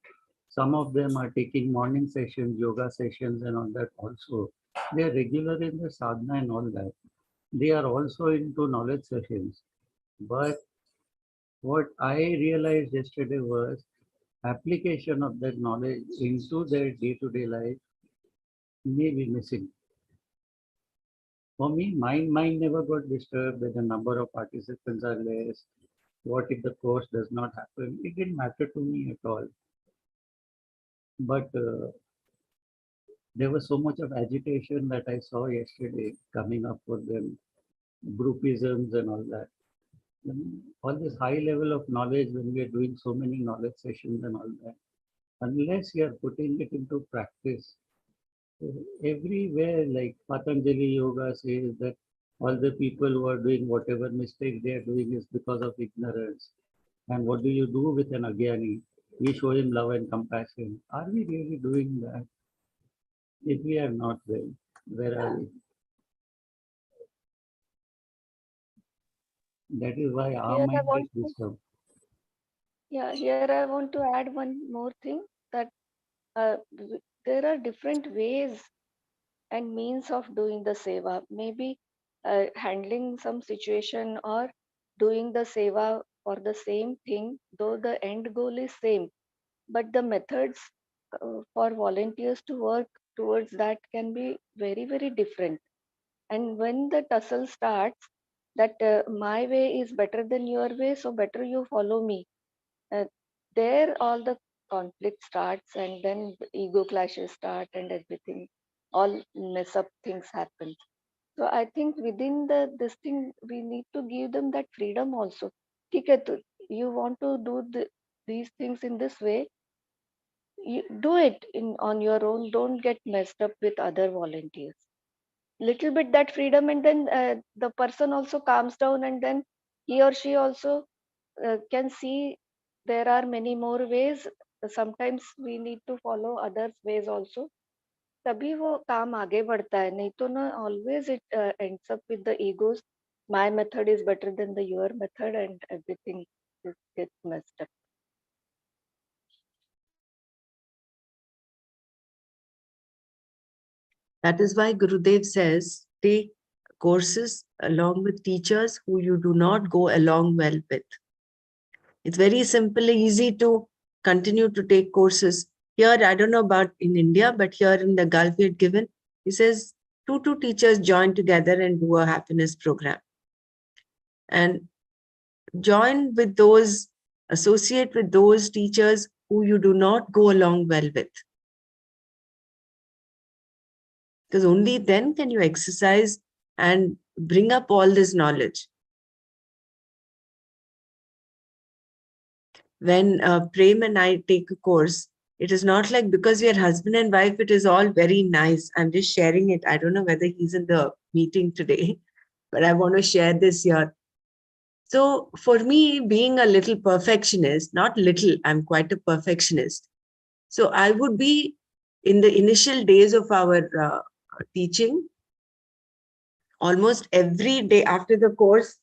Some of them are taking morning sessions, yoga sessions and all that also. They are regular in the sadhana and all that. They are also into knowledge sessions. But what I realized yesterday was application of that knowledge into their day-to-day life may be missing. For me, my mind never got disturbed that the number of participants are less. What if the course does not happen? It didn't matter to me at all. But there was so much of agitation that I saw yesterday coming up for them, groupisms and all that. All this high level of knowledge when we are doing so many knowledge sessions and all that, unless you are putting it into practice, everywhere like Patanjali Yoga says that all the people who are doing whatever mistake they are doing is because of ignorance. And what do you do with an agyani? We show him love and compassion. Are we really doing that? If we are not, then where are we? That is why our Here I mind want gets to, disturbed. yeah, here I want to add one more thing that there are different ways and means of doing the seva. Maybe handling some situation or doing the seva for the same thing, though the end goal is same, but the methods for volunteers to work towards that can be very, very different. And when the tussle starts, that my way is better than your way, so better you follow me. Uh, there, all the conflict starts, and then the ego clashes start, and everything, all mess up things happen. So I think within the this thing, we need to give them that freedom also. ठीक है, तो you want to do these things in this way, you do it in on your own. Don't get messed up with other volunteers. Little bit that freedom, and then the person also calms down, and then he or she also can see there are many more ways. Sometimes we need to follow others ways also, तभी वो काम आगे बढ़ता है. नहीं तो ना always it ends up with the egos. My method is better than the your method, and everything gets messed up. That is why Gurudev says, take courses along with teachers who you do not go along well with. It's very simple, easy to continue to take courses. Here, I don't know about in India, but here in the Gulf, we had given, he says, two teachers join together and do a happiness program. And join with those, associate with those teachers who you do not go along well with. Because only then can you exercise and bring up all this knowledge. When Prem and I take a course, it is not like because we are husband and wife, it is all very nice. I'm just sharing it. I don't know whether he's in the meeting today, but I want to share this here. So for me, being a little perfectionist, not little, I'm quite a perfectionist. So I would be in the initial days of our teaching, almost every day after the course,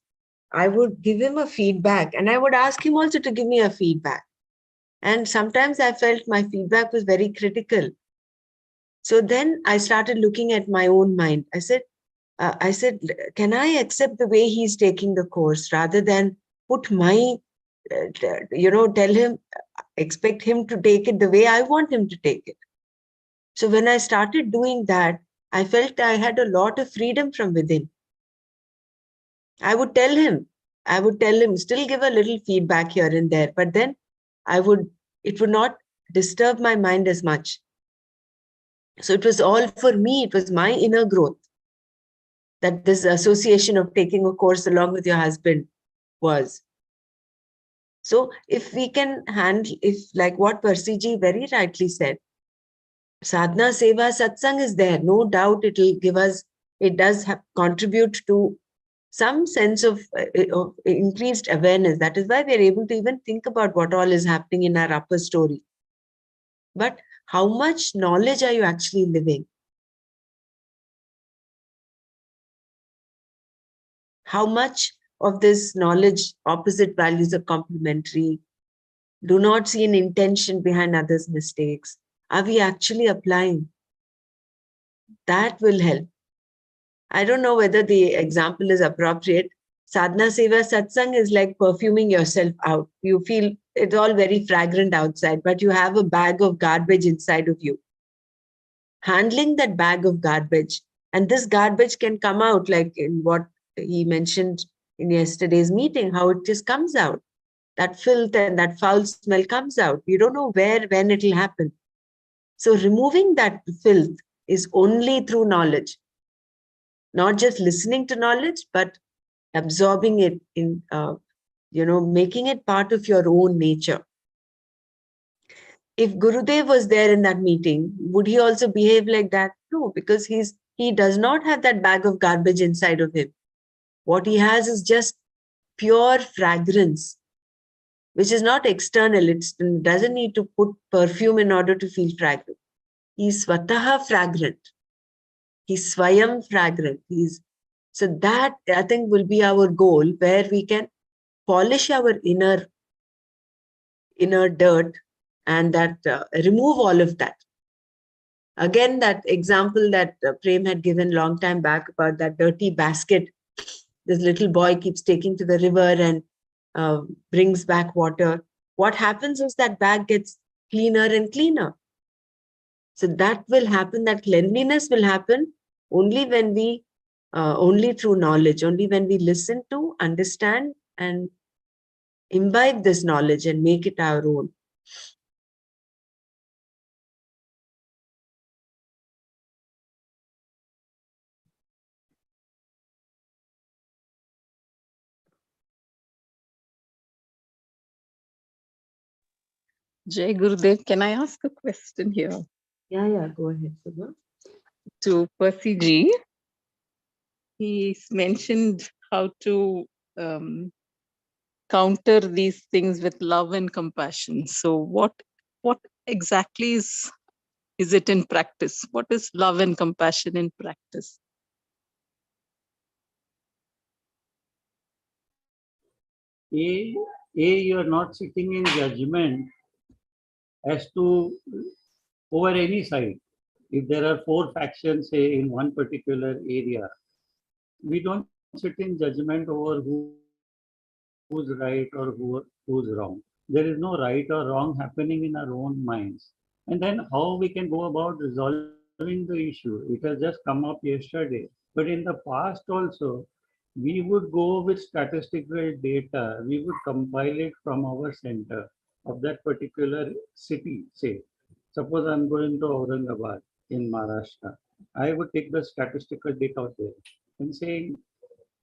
I would give him a feedback and I would ask him also to give me a feedback. And sometimes I felt my feedback was very critical. So then I started looking at my own mind. I said, can I accept the way he's taking the course rather than put my, tell him, expect him to take it the way I want him to take it. So when I started doing that, I felt I had a lot of freedom from within. I would tell him, still give a little feedback here and there, but then it would not disturb my mind as much. So it was all for me, it was my inner growth that this association of taking a course along with your husband was. So if we can handle, if like what Percy ji very rightly said, sadhana, seva, satsang is there, no doubt it will give us, it does contribute to some sense of increased awareness. That is why we are able to even think about what all is happening in our upper story. But how much knowledge are you actually living? How much of this knowledge, opposite values are complementary? Do not see an intention behind others' mistakes. Are we actually applying? That will help. I don't know whether the example is appropriate. Sadhana Seva Satsang is like perfuming yourself out. You feel it's all very fragrant outside, but you have a bag of garbage inside of you. Handling that bag of garbage, and this garbage can come out like in what he mentioned in yesterday's meeting, how it just comes out. That filth and that foul smell comes out. You don't know where, when it will happen. So removing that filth is only through knowledge. Not just listening to knowledge, but absorbing it in, making it part of your own nature. If Gurudev was there in that meeting, would he also behave like that? No, because he does not have that bag of garbage inside of him. What he has is just pure fragrance, which is not external. It doesn't need to put perfume in order to feel fragrant. He's swataha fragrant. He's swayam fragrant. So that, I think, will be our goal, where we can polish our inner dirt and that remove all of that. Again, that example that Prem had given long time back about that dirty basket, this little boy keeps taking to the river and brings back water. What happens is that bag gets cleaner and cleaner. So that will happen, that cleanliness will happen only when we, only through knowledge, only when we listen to, understand, and imbibe this knowledge and make it our own. Jai Gurudev, can I ask a question here? Yeah, go ahead, Subha. To Percy Ji, he's mentioned how to counter these things with love and compassion. So what exactly is it in practice? What is love and compassion in practice? You're not sitting in judgment as to over any side. If there are 4 factions, say, in one particular area, we don't sit in judgment over who's right or who's wrong. There is no right or wrong happening in our own minds. And then how we can go about resolving the issue? It has just come up yesterday. But in the past also, we would go with statistical data. We would compile it from our center of that particular city, say. Suppose I'm going to Aurangabad in Maharashtra. I would take the statistical data out there and saying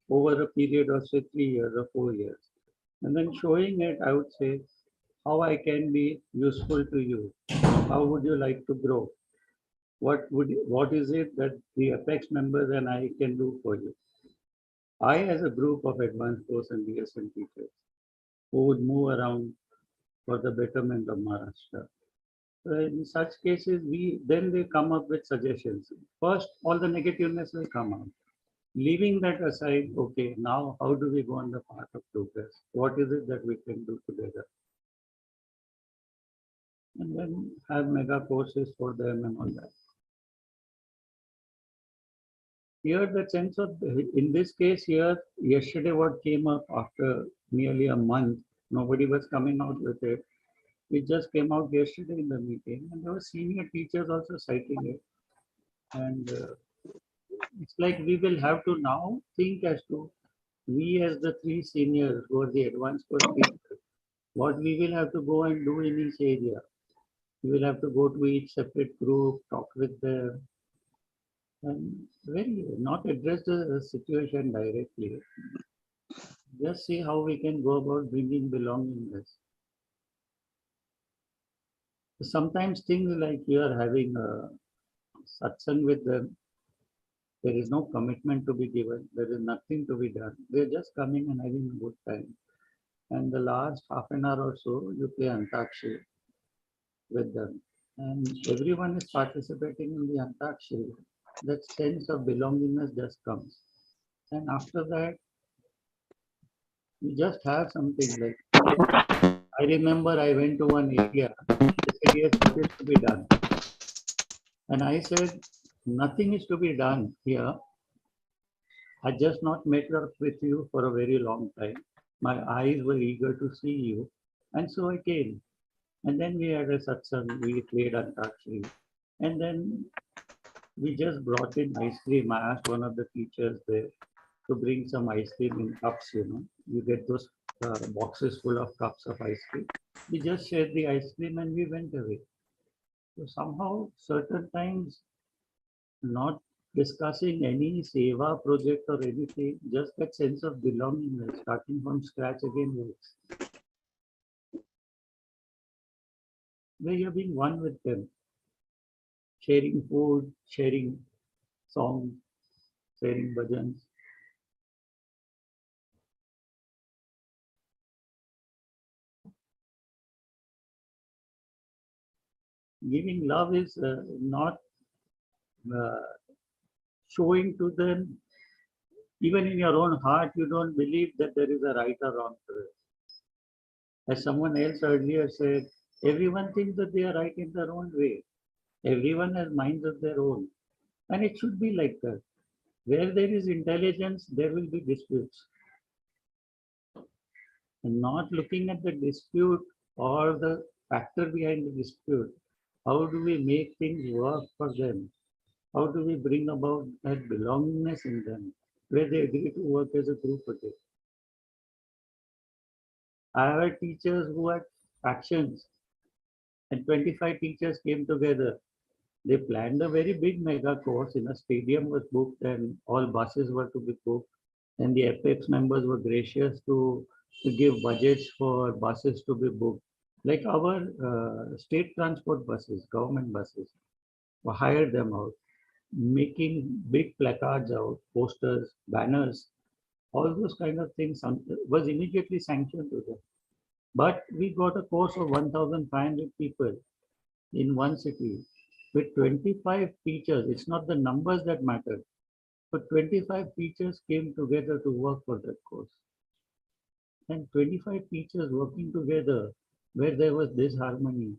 over a period of say 3 years or 4 years. And then showing it, I would say how I can be useful to you. How would you like to grow? What is it that the Apex members and I can do for you? I, as a group of advanced course and BSN teachers who would move around for the betterment of Maharashtra. In such cases, then they come up with suggestions. First, all the negativeness will come out. Leaving that aside, okay, now how do we go on the path of progress? What is it that we can do together? And then have mega courses for them and all that. Here, the sense of, in this case here, yesterday what came up after nearly a month, nobody was coming out with it. It just came out yesterday in the meeting, and there were senior teachers also citing it. And it's like we will have to now think as to, we as the 3 seniors who are the advanced course teachers, what we will have to go and do in each area. We will have to go to each separate group, talk with them, and very not address the situation directly. Just see how we can go about bringing belongingness. Sometimes things like you are having a satsang with them, there is no commitment to be given, there is nothing to be done. They're just coming and having a good time. And the last half an hour or so, you play Antakshi with them. And everyone is participating in the Antakshi. That sense of belongingness just comes. And after that, you just have something like, I remember I went to one area, they said, yes, this is to be done. And I said, nothing is to be done here. I just not met up with you for a very long time. My eyes were eager to see you. And so I came. And then we had a satsang, we played Antakshari. And then we just brought in ice cream. I asked one of the teachers there to bring some ice cream in cups, you know. You get those boxes full of cups of ice cream. We just shared the ice cream and we went away. So somehow, certain times, not discussing any seva project or anything, just that sense of belonging, starting from scratch again works. Where you're being one with them, sharing food, sharing songs, sharing bhajans. Giving love is not uh, showing to them, even in your own heart, you don't believe that there is a right or wrong to it. As someone else earlier said, everyone thinks that they are right in their own way. Everyone has minds of their own. And it should be like that. Where there is intelligence, there will be disputes. And not looking at the dispute or the factor behind the dispute, how do we make things work for them? How do we bring about that belongingness in them, where they agree to work as a group again? I had teachers who had factions, and 25 teachers came together. They planned a very big mega course in a stadium was booked and all buses were to be booked. And the Apex members were gracious to give budgets for buses to be booked. Like our state transport buses, government buses, we hired them out, making big placards out, posters, banners, all those kind of things was immediately sanctioned to them. But we got a course of 1,500 people in one city with 25 teachers. It's not the numbers that mattered, but 25 teachers came together to work for that course. And 25 teachers working together where there was this harmony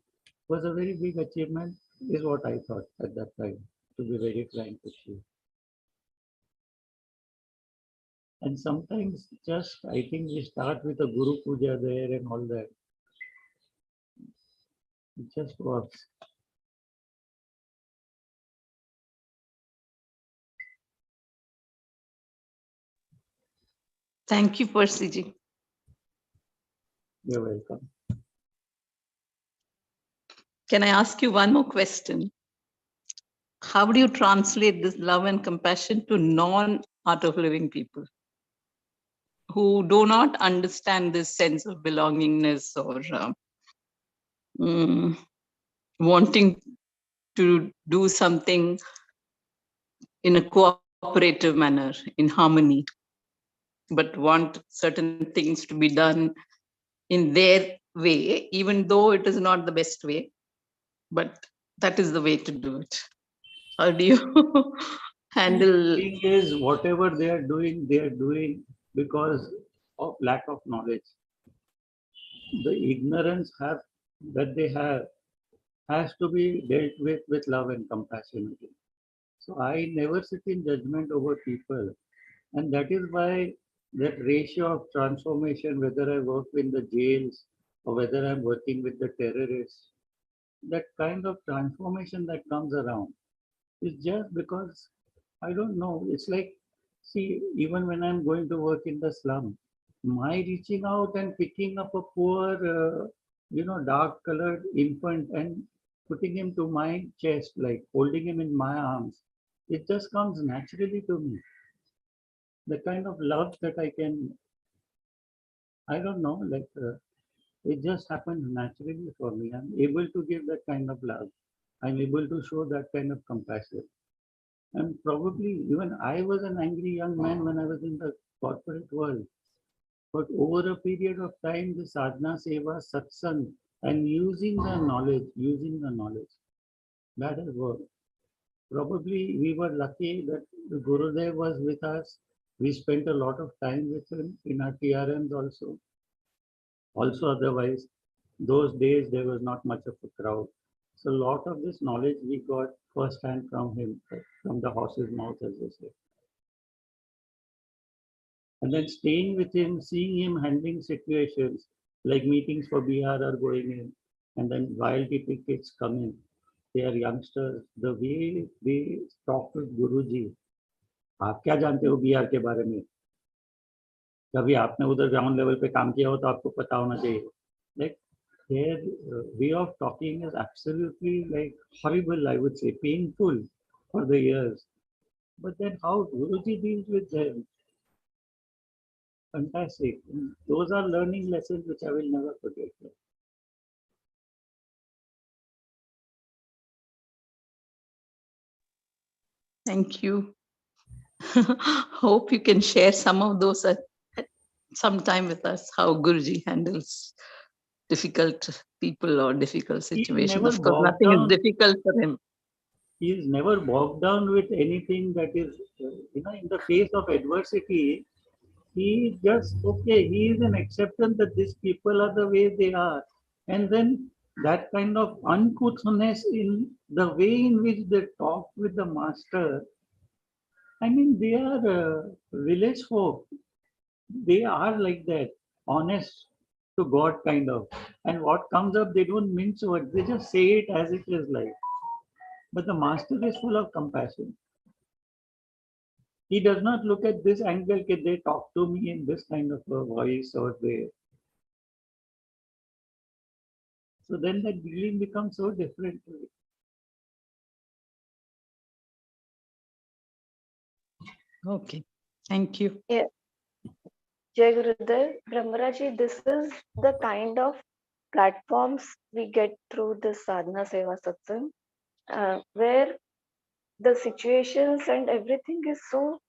was a very big achievement, is what I thought at that time, to be very frank with you. And sometimes just, I think we start with a Guru Puja there and all that. It just works. Thank you, Persiji. You're welcome. Can I ask you one more question? How do you translate this love and compassion to non-art of living people who do not understand this sense of belongingness or wanting to do something in a cooperative manner, in harmony, but want certain things to be done in their way, even though it is not the best way, but that is the way to do it? How do you handle? The thing is, whatever they are doing because of lack of knowledge. The ignorance that they have has to be dealt with love and compassion. So I never sit in judgment over people. And that is why that ratio of transformation, whether I work in the jails or whether I'm working with the terrorists, that kind of transformation that comes around is just because, I don't know, it's like, see, even when I'm going to work in the slum, my reaching out and picking up a poor, dark colored infant and putting him to my chest, like holding him in my arms, it just comes naturally to me. The kind of love that I don't know, like it just happens naturally for me. I'm able to give that kind of love. I'm able to show that kind of compassion. And probably even I was an angry young man when I was in the corporate world. But over a period of time, the sadhana, seva, satsang, and using the knowledge, that has worked. Probably we were lucky that the Gurudev was with us. We spent a lot of time with him in our TRMs also. Also otherwise, those days there was not much of a crowd. So a lot of this knowledge we got first hand from him, from the horse's mouth, as they say. And then staying with him, seeing him handling situations like meetings for BR are going in, and then while people kids come in, they are youngsters. The way they talk with Guruji, आप क्या जानते हो BR के बारे में? कभी आपने उधर ग्राउंड लेवल पे काम किया हो तो आपको पता होना चाहिए. Like their way of talking is absolutely like horrible, I would say, painful for the ears. But then how Guruji deals with them, fantastic. Those are learning lessons which I will never forget. Thank you. Hope you can share some of those at some time with us, how Guruji handles difficult people or difficult He situations. never Of course, bogged nothing is down. difficult for him. He is never bogged down with anything that is, in the face of adversity. He just, okay, he is an acceptance that these people are the way they are. And then that kind of uncouthness in the way in which they talk with the master. I mean, they are village folk. They are like that, honest to God kind of. And what comes up, they don't mince words. They just say it as it is like. But the master is full of compassion. He does not look at this angle, can they talk to me in this kind of a voice or they. So then that dealing becomes so different. Okay, thank you. Yeah. Jai Gurudev, Brahmaraji, this is the kind of platforms we get through this sadhana seva satsang, where the situations and everything is so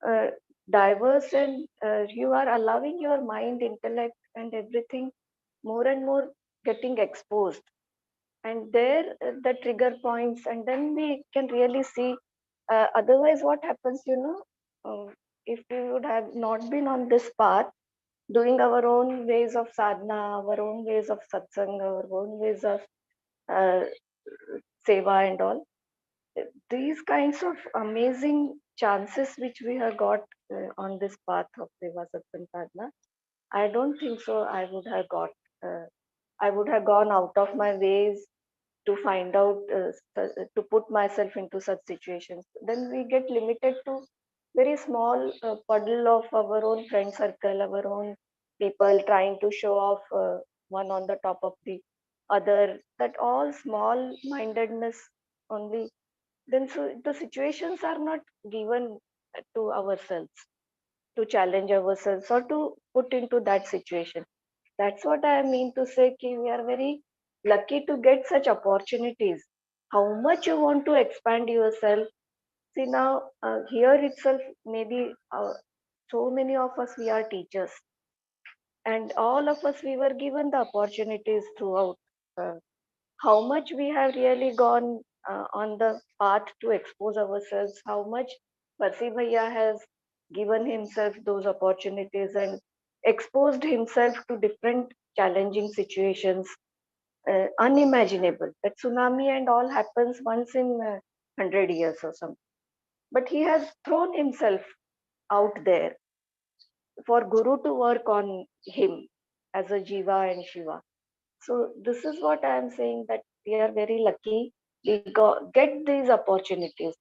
uh, diverse, and you are allowing your mind, intellect, and everything more and more getting exposed. And there, the trigger points, and then we can really see. Otherwise, what happens, if we would have not been on this path, doing our own ways of sadhana, our own ways of satsang, our own ways of uh, seva and all, these kinds of amazing chances which we have got on this path of seva satsang sadhana, I don't think so I would have got. I would have gone out of my ways to find out, to put myself into such situations. Then we get limited to very small puddle of our own friend circle, our own people trying to show off, one on the top of the other. That all small mindedness only. Then so the situations are not given to ourselves to challenge ourselves or to put into that situation. That's what I mean to say. Ki we are very lucky to get such opportunities. How much you want to expand yourself. See now, here itself, maybe so many of us, we are teachers. And all of us, we were given the opportunities throughout. Uh, how much we have really gone on the path to expose ourselves, how much Percy Bhaiya has given himself those opportunities and exposed himself to different challenging situations, unimaginable. That tsunami and all happens once in 100 years or something. But he has thrown himself out there for Guru to work on him as a Jiva and Shiva. So this is what I am saying, that we are very lucky. We get these opportunities.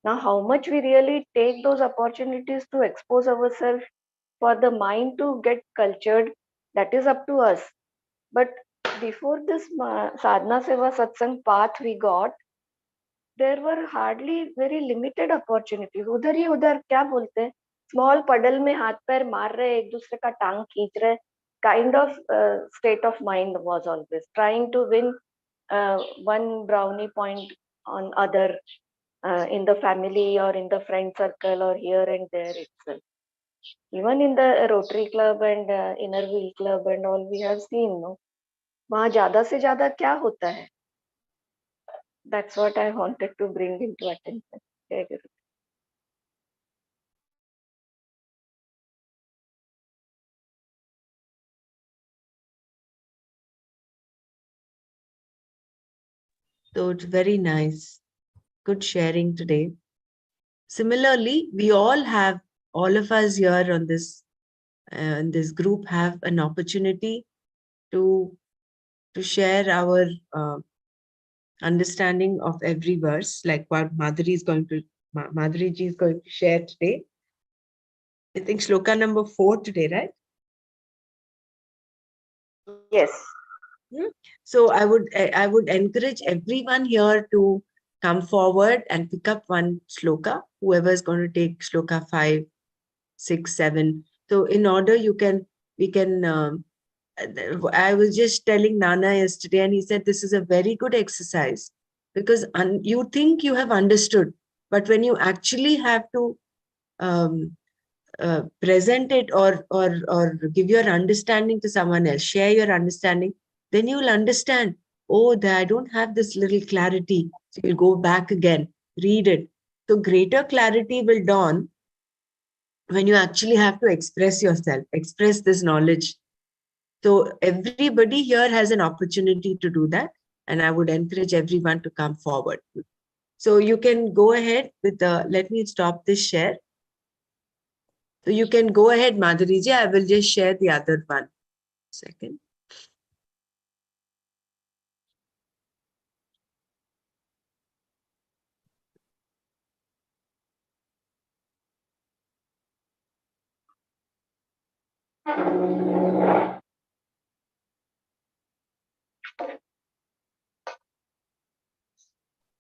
Now, how much we really take those opportunities to expose ourselves for the mind to get cultured, that is up to us. But before this sadhana seva satsang path we got, there were hardly very limited opportunities. उधर ही उधर क्या बोलते हैं, small puddle में हाथ पैर मार रहे, एक दूसरे का टांग खींच रहे, kind of state of mind was always trying to win one brownie point on other, in the family or in the friend circle or here and there itself. Even in the Rotary Club and Inner Wheel Club and all, we have seen, no, वहाँ ज्यादा से ज्यादा क्या होता है. That's what I wanted to bring into attention. Jai Guru. So it's very nice. Good sharing today. Similarly, we all have, all of us here on this in this group have an opportunity to share our understanding of every verse, like what Madhuri is going to Madhuri ji is going to share today. I think shloka number 4 today, right? Yes. So I would encourage everyone here to come forward and pick up one shloka, whoever is going to take shloka 5, 6, 7. So in order we can I was just telling Nana yesterday, and he said this is a very good exercise because you think you have understood, but when you actually have to um, present it or give your understanding to someone else, share your understanding, then you'll understand, oh, I don't have this little clarity. So you'll go back again, read it. So greater clarity will dawn when you actually have to express yourself, express this knowledge. So everybody here has an opportunity to do that. And I would encourage everyone to come forward. So you can go ahead with let me stop this share. So you can go ahead, Madhuriji. I will just share the other one. Second.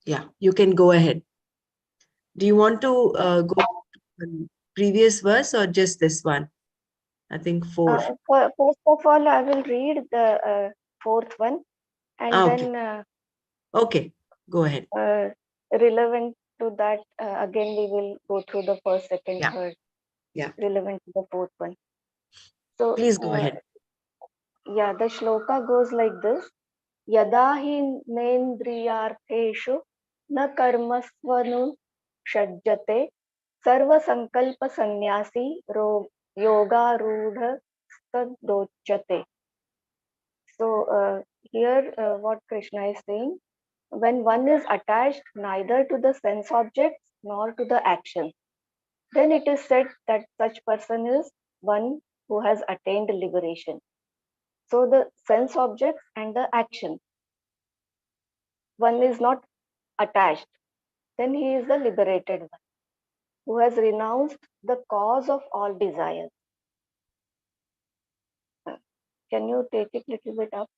Yeah, you can go ahead. Do you want to go to previous verse or just this one? I think 4. First of all, I will read the fourth one, and Okay. then Okay, go ahead. relevant to that, again we will go through the first, second, Yeah. third, Yeah. relevant to the fourth one. So Please go ahead. yeah, the shloka goes like this: Yada hi nendriyartheshu na karmasvanu shajjate sarva sankalpa sannyasi yoga rudha sadochyate. So here what Krishna is saying, when one is attached neither to the sense objects nor to the action, then it is said that such person is one who has attained liberation. So the sense objects and the action, one is not attached, then he is the liberated one who has renounced the cause of all desires. Can you take it a little bit up?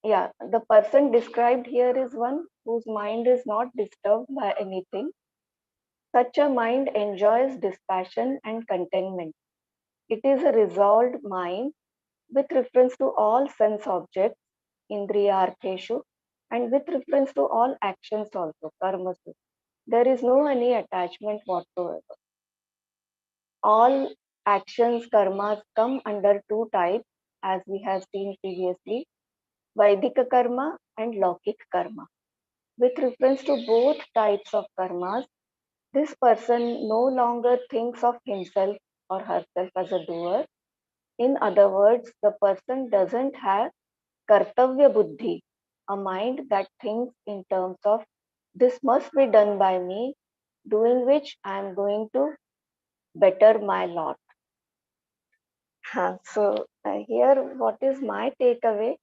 Yeah, the person described here is one whose mind is not disturbed by anything. Such a mind enjoys dispassion and contentment. It is a resolved mind with reference to all sense objects, indriyartheshu, and with reference to all actions also, karmasu. There is no any attachment whatsoever. All actions, karmas come under two types, as we have seen previously, Vaidika karma and Laukik karma. With reference to both types of karmas, this person no longer thinks of himself or herself as a doer. In other words, the person doesn't have kartavya buddhi, a mind that thinks in terms of this must be done by me, doing which I am going to better my lot. So here, what is my takeaway?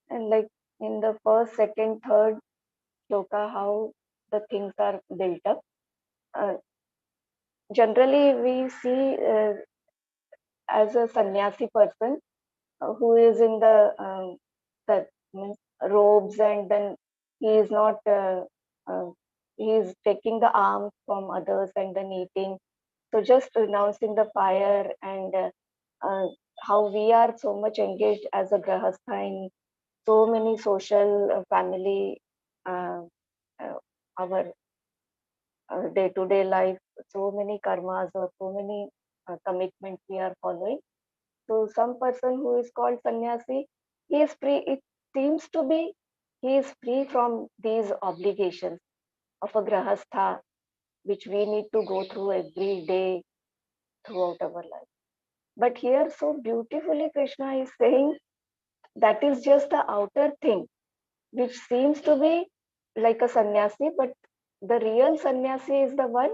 And like in the first, second, third shloka, how the things are built up. Uh, Generally, we see as a sannyasi person who is in the means robes, and then he is not he is taking the alms from others and then eating. So just renouncing the fire, and how we are so much engaged as a grahastha in so many social family uh, uh, our day-to-day life, so many karmas or so many commitments we are following. So some person who is called sannyasi, he is free. It seems to be he is free from these obligations of a grahastha, which we need to go through every day throughout our life. But here, so beautifully, Krishna is saying that is just the outer thing, which seems to be like a sannyasi, but the real sannyasi is the one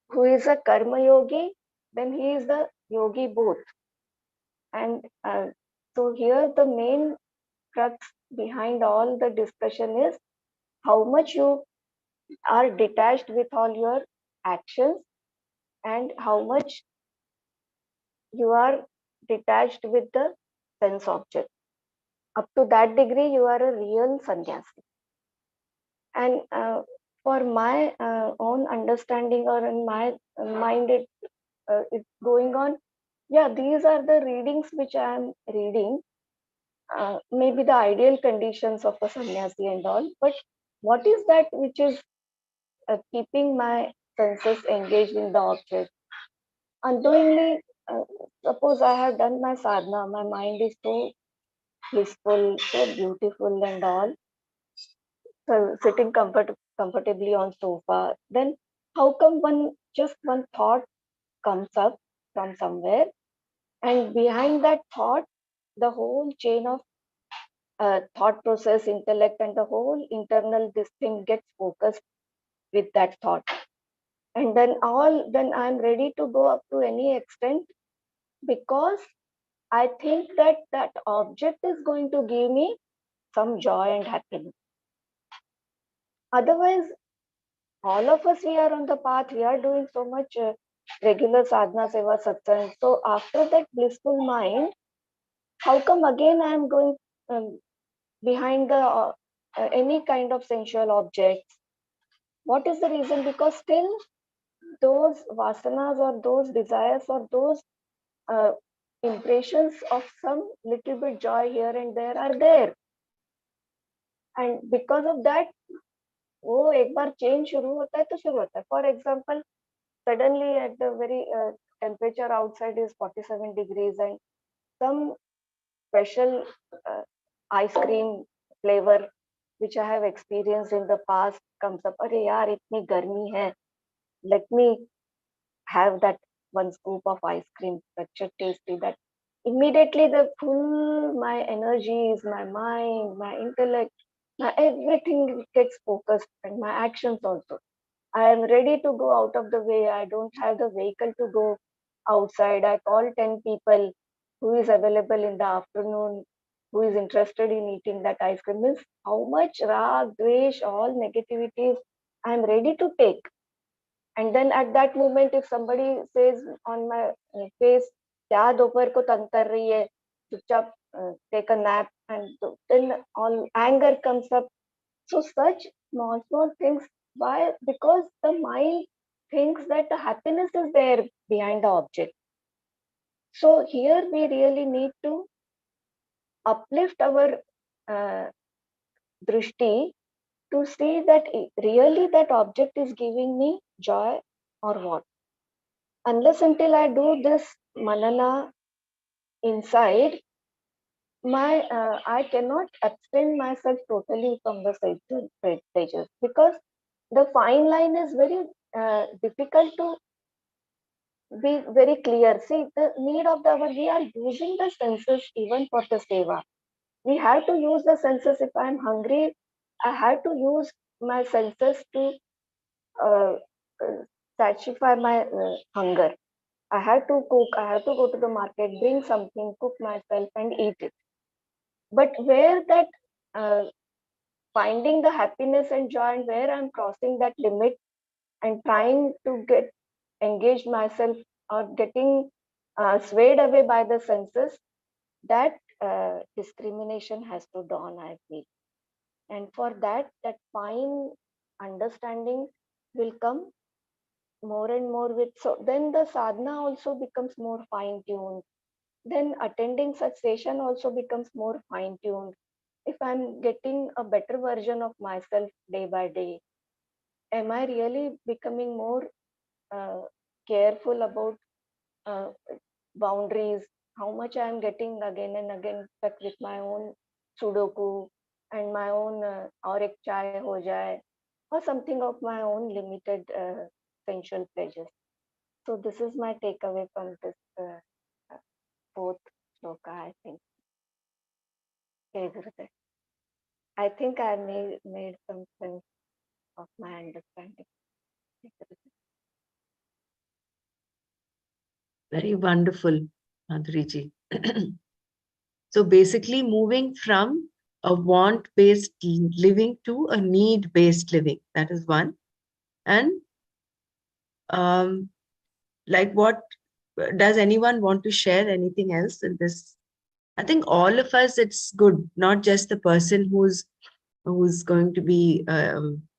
who is a karma yogi, then he is the yogi both. And so here the main crux behind all the discussion is how much you are detached with all your actions and how much you are detached with the sense object. Up to that degree, you are a real sannyasi. And for my own understanding or in my mind, it's going on. Yeah, these are the readings which I am reading. Maybe the ideal conditions of a sannyasi and all. But what is that which is keeping my senses engaged in the object? Unknowingly, suppose I have done my sadhana, my mind is so blissful, so beautiful and all. So sitting comfortably on sofa, then how come one thought comes up from somewhere, and behind that thought, the whole chain of thought process, intellect, and the whole internal this thing gets focused with that thought, and then I'm ready to go up to any extent because I think that that object is going to give me some joy and happiness. Otherwise, all of us, we are on the path, we are doing so much regular sadhana, seva, satsang. So after that blissful mind, how come again I am going behind the any kind of sensual objects? What is the reason? Because still those vasanas or those desires or those uh, impressions of some little bit joy here and there are there. And because of that, वो एक बार change शुरू होता है तो शुरू होता है. For example, suddenly at the very temperature outside is 47 degrees and some special ice cream flavor which I have experienced in the past comes up. अरे यार इतनी गर्मी है, let me have that one scoop of ice cream, such a tasty that immediately the full my energies, my mind, my intellect, my everything gets focused and my actions also. I am ready to go out of the way. I don't have the vehicle to go outside. I call 10 people who is available in the afternoon, who is interested in eating that ice cream. Means how much rag, dvesh, all negativities I am ready to take. And then at that moment, if somebody says on my face, "क्या दोपहर को तंग कर रही है, चुपचाप take a nap," and then all anger comes up. So such small things. Why? Because the mind thinks that the happiness is there behind the object. So here we really need to uplift our uh, drishti to see that really that object is giving me joy or what. Unless until I do this manana inside, I cannot abstain myself totally from the pleasures because the fine line is very difficult to be very clear. See, the need of the hour, we are using the senses even for the seva. We have to use the senses. If I'm hungry, I have to use my senses to uh, uh, satisfy my hunger. I have to cook, I have to go to the market, bring something, cook myself and eat it. But where that uh, finding the happiness and joy and where I'm crossing that limit and trying to get engaged myself or getting swayed away by the senses, that discrimination has to dawn, I feel. And for that, that fine understanding will come more and more with. So then the sadhana also becomes more fine tuned. Then attending such session also becomes more fine tuned. If I'm getting a better version of myself day by day, am I really becoming more uh, careful about uh, boundaries, how much I am getting again and again stuck with my own sudoku and my own or ek chai ho jaye or something of my own limited sensual pleasures. So this is my takeaway from this fourth shloka, I think. Okay, Gurudev. I think I made some sense of my understanding. Okay, Gurudev. Very wonderful, Madhuriji. So basically moving from a want-based living to a need-based living. That is one. And like what, does anyone want to share anything else in this? I think all of us, it's good, not just the person who's going to be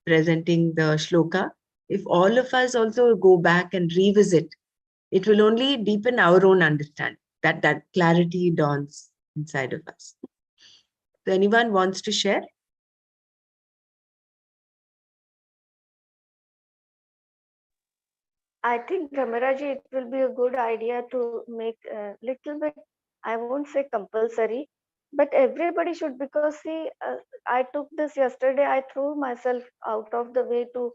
presenting the shloka. If all of us also go back and revisit, it will only deepen our own understanding, that clarity dawns inside of us. So anyone wants to share? I think, Ramaraji, it will be a good idea to make a little bit, I won't say compulsory, but everybody should, because see, I took this yesterday, I threw myself out of the way to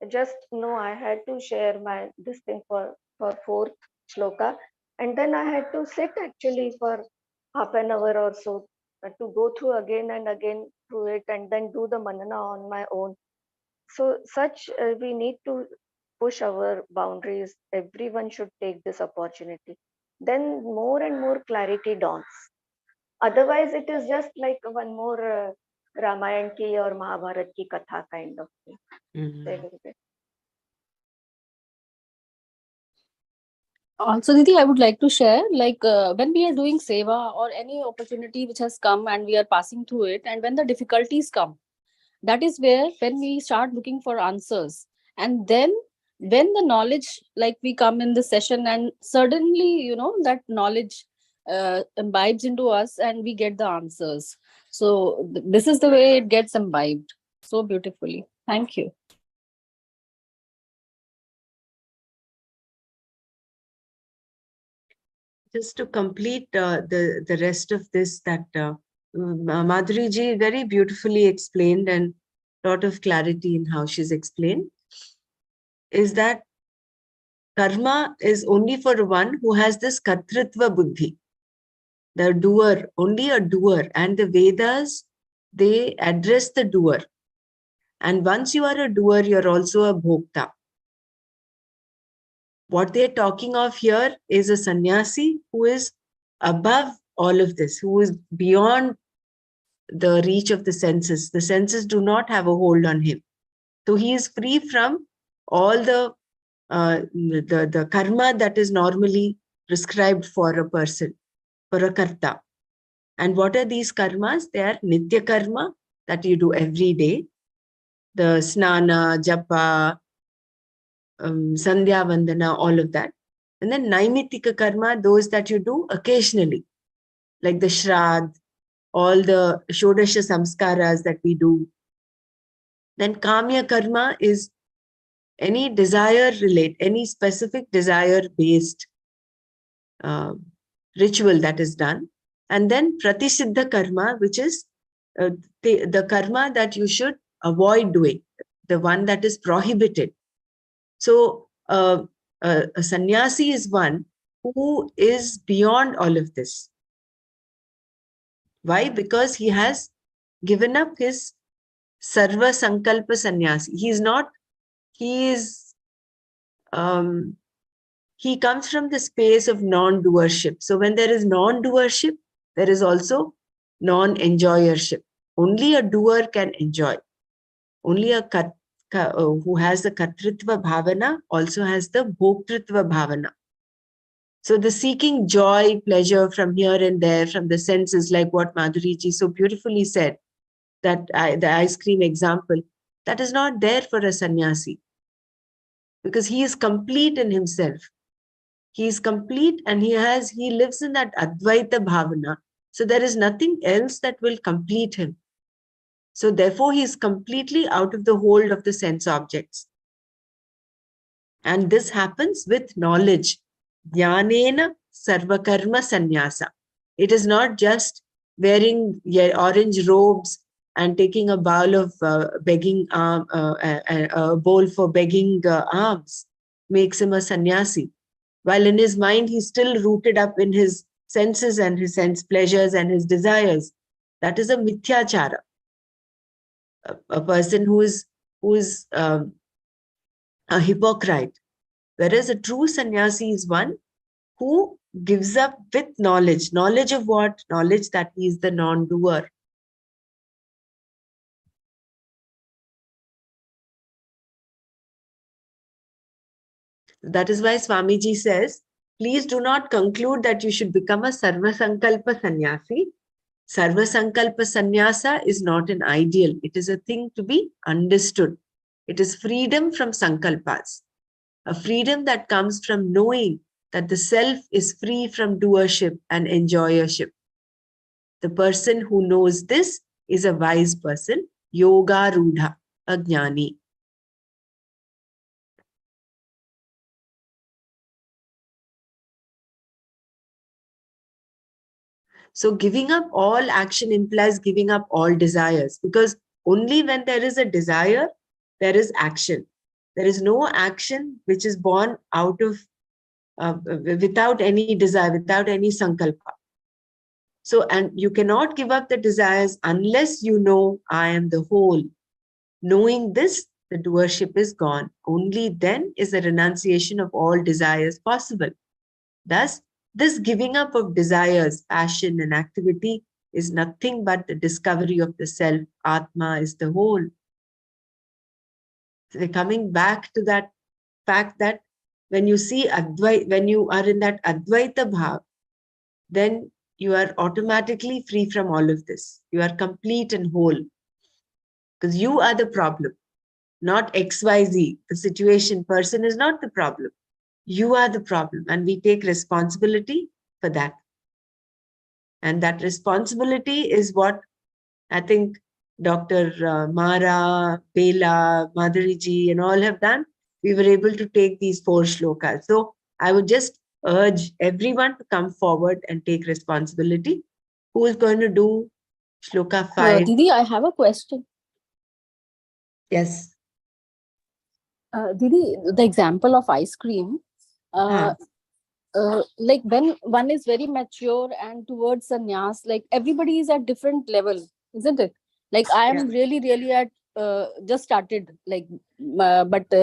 just know I had to share this thing for fourth shloka. And then I had to sit actually for half an hour or so to go through again and again through it and then do the manana on my own. So such we need to push our boundaries. Everyone should take this opportunity. Then more and more clarity dawns. Otherwise, it is just like one more Ramayan ki or Mahabharat ki katha kind of thing. Also, Didi, I would like to share, like when we are doing seva or any opportunity which has come and we are passing through it, and when the difficulties come, that is where when we start looking for answers. And then when the knowledge, like we come in the session and suddenly, that knowledge imbibes into us and we get the answers. So this is the way it gets imbibed so beautifully. Thank you. Just to complete the rest of this, that Madhuri ji very beautifully explained, and a lot of clarity in how she's explained, is that karma is only for one who has this kartritva buddhi, the doer, only a doer. And the Vedas, they address the doer. And once you are a doer, you're also a bhokta. What they're talking of here is a sannyasi who is above all of this, who is beyond the reach of the senses. The senses do not have a hold on him. So he is free from all the karma that is normally prescribed for a person, for a karta. And what are these karmas? They are nitya karma that you do every day. The snana, japa, sandhya vandana, all of that. And then naimitika karma, those that you do occasionally, like the shrad, all the shodasha samskaras that we do. Then kamya karma is any desire any specific desire based ritual that is done. And then pratisiddha karma, which is the karma that you should avoid doing, the one that is prohibited. So a sannyasi is one who is beyond all of this. Why? Because he has given up his sarva sankalpa sannyasi. He comes from the space of non-doership. So when there is non-doership, there is also non-enjoyership. Only a doer can enjoy. Only a who has the kartritva bhavana also has the bhoktritva bhavana. So the seeking joy, pleasure from here and there, from the senses, like what Madhuri ji so beautifully said, that the ice cream example, that is not there for a sannyasi, because he is complete in himself. He is complete and he lives in that Advaita Bhavana. So there is nothing else that will complete him. So therefore he is completely out of the hold of the sense objects. And this happens with knowledge. Dhyanena sarvakarma sannyasa. It is not just wearing orange robes and taking a bowl of begging a bowl for begging alms makes him a sannyasi. While in his mind, he's still rooted up in his senses and his sense pleasures and his desires. That is a mithyachara. A person who is a hypocrite. Whereas a true sannyasi is one who gives up with knowledge. Knowledge of what? Knowledge that he is the non-doer. That is why Swamiji says, please do not conclude that you should become a Sarva Sankalpa sannyasi. Sarva Sankalpa sannyasa is not an ideal. It is a thing to be understood. It is freedom from sankalpas. A freedom that comes from knowing that the self is free from doership and enjoyership. The person who knows this is a wise person, yoga rudha, a jnani. So giving up all action implies giving up all desires, because only when there is a desire, there is action. There is no action which is born out of, without any desire, without any sankalpa. So, and you cannot give up the desires unless you know I am the whole. Knowing this, the doership is gone. Only then is the renunciation of all desires possible. Thus, this giving up of desires, passion and activity is nothing but the discovery of the self. Atma is the whole. So we're coming back to that fact that when you see Advaita, when you are in that Advaita Bhav, then you are automatically free from all of this. You are complete and whole. Because you are the problem, not XYZ. The situation, person is not the problem. You are the problem, and we take responsibility for that. And that responsibility is what I think Dr. Mara, Bela, Madhuriji and all have done. We were able to take these 4 shlokas. So I would just urge everyone to come forward and take responsibility. Who is going to do shloka 5? Didi, I have a question. Yes. Didi, the example of ice cream, like when one is very mature and towards sannyas, like everybody is at different level, isn't it? Like I am really at just started, like but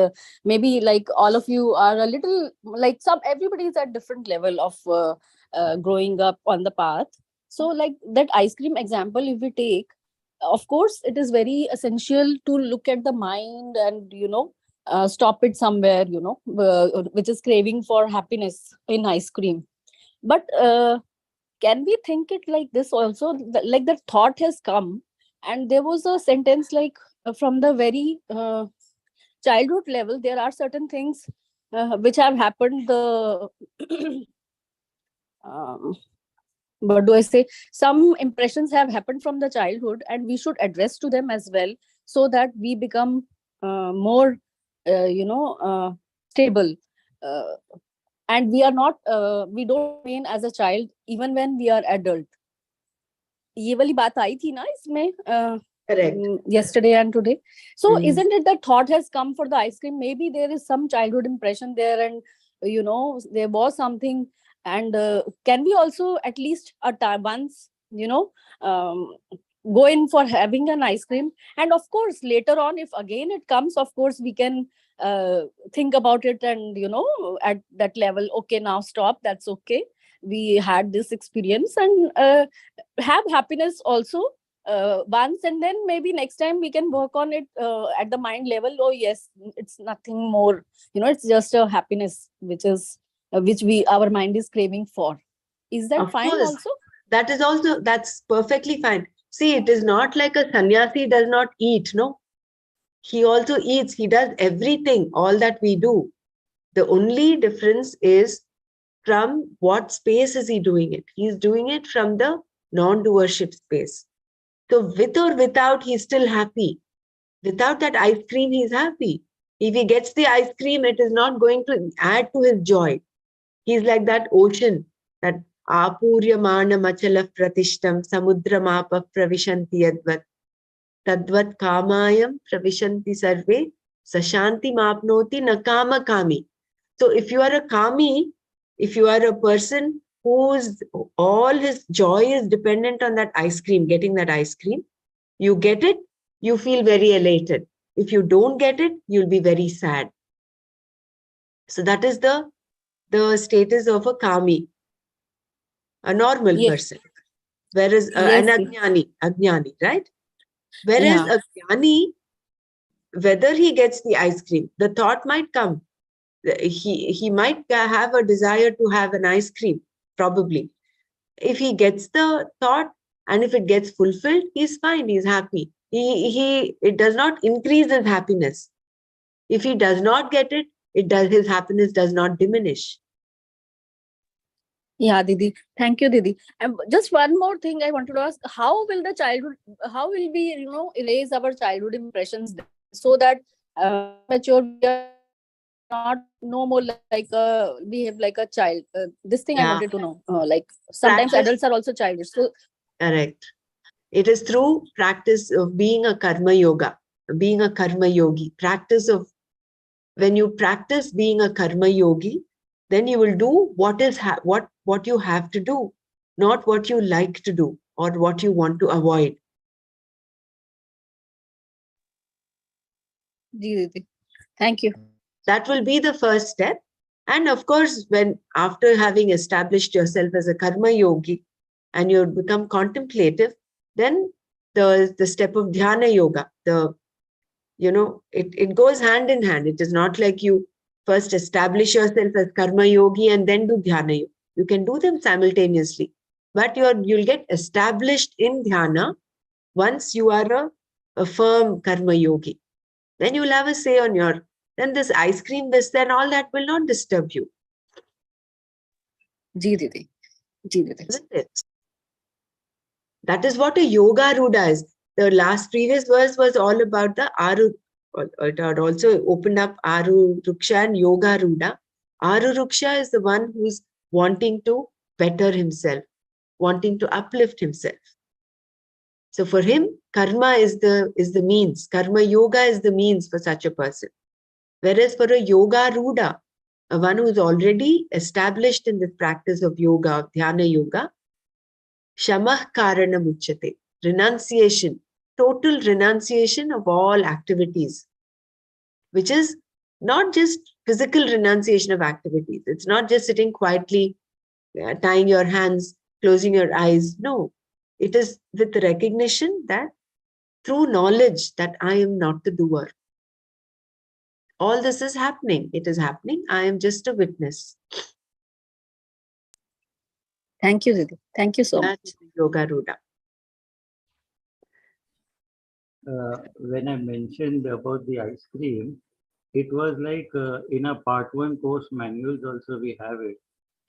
maybe like all of you are a little like everybody is at different level of growing up on the path. So like that ice cream example, if we take, of course it is very essential to look at the mind and stop it somewhere, which is craving for happiness in ice cream. But can we think it like this also, like the thought has come and there was a sentence like from the very childhood level, there are certain things which have happened, the what do I say, some impressions have happened from the childhood and we should address to them as well, so that we become more stable, and we are not we don't remain as a child even when we are adult. ये वाली बात आई थी ना इसमें yesterday and today. So isn't it that thought has come for the ice cream? Maybe there is some childhood impression there, and there was something. And can we also at least once go in for having an ice cream? And of course later on, if again it comes, of course we can think about it and at that level, okay, now stop, that's okay, we had this experience, and have happiness also once, and then maybe next time we can work on it at the mind level. Oh yes, it's nothing more, it's just a happiness which is which our mind is craving for. Is that Of fine course. also? That's perfectly fine. See, it is not like a sannyasi does not eat, no. He also eats, he does everything, all that we do. The only difference is from what space is he doing it. He's doing it from the non-doership space. So with or without, he's still happy. Without that ice cream, he's happy. If he gets the ice cream, it is not going to add to his joy. He's like that ocean, that apuryamana machala pratishtam samudramapa pravishanti yadvat tadvat kamayam pravishanti sarve sashanti mapnoti nakama kami. So if you are a kami, if you are a person whose all his joy is dependent on that ice cream, getting that ice cream. You get it, you feel very elated. If you don't get it, you'll be very sad. So that is the status of a kami, a normal Yes. person. Whereas Yes. an ajnani, right? Whereas Yeah. a jnani, whether he gets the ice cream, the thought might come. He might have a desire to have an ice cream, probably. If he gets the thought and if it gets fulfilled, he's fine, he's happy. It does not increase his happiness. If he does not get it, his happiness does not diminish. Yeah, Didi. Thank you, Didi. And just one more thing I wanted to ask: how will how will we, erase our childhood impressions so that mature we are not no more like behave like a child? This thing I Yeah. wanted to know. Like sometimes Practice. adults are also childish. So Correct. It is through practice of being a karma yoga, being a karma yogi. Practice of, when you practice being a karma yogi, then you will do what you have to do, not what you like to do or what you want to avoid. Didi, thank you. That will be the first step. And of course, when after having established yourself as a karma yogi and you become contemplative, then the step of dhyana yoga, it goes hand in hand. It is not like you first establish yourself as karma yogi and then do dhyana yoga. You can do them simultaneously, but you'll get established in dhyana once you are a firm karma yogi. Then you will have a say on then this ice cream, this, and all that will not disturb you. Didi. Isn't it? That is what a yoga ruda is. The previous verse was all about the Aru. It had also opened up Aru Ruksha and Yoga Ruda. Aru Ruksha is the one who's wanting to better himself, wanting to uplift himself. So for him, karma is the means. Karma yoga is the means for such a person. Whereas for a yoga ruda, one who is already established in the practice of yoga, dhyana yoga, shamah karana muchyate, renunciation, total renunciation of all activities, which is not just physical renunciation of activities. It's not just sitting quietly, tying your hands, closing your eyes. No, it is with recognition that through knowledge that I am not the doer. All this is happening. It is happening. I am just a witness. Thank you, Didi. Thank you so much. That's Yoga Ruda. When I mentioned about the ice cream, it was like in a part 1 course manuals also we have it.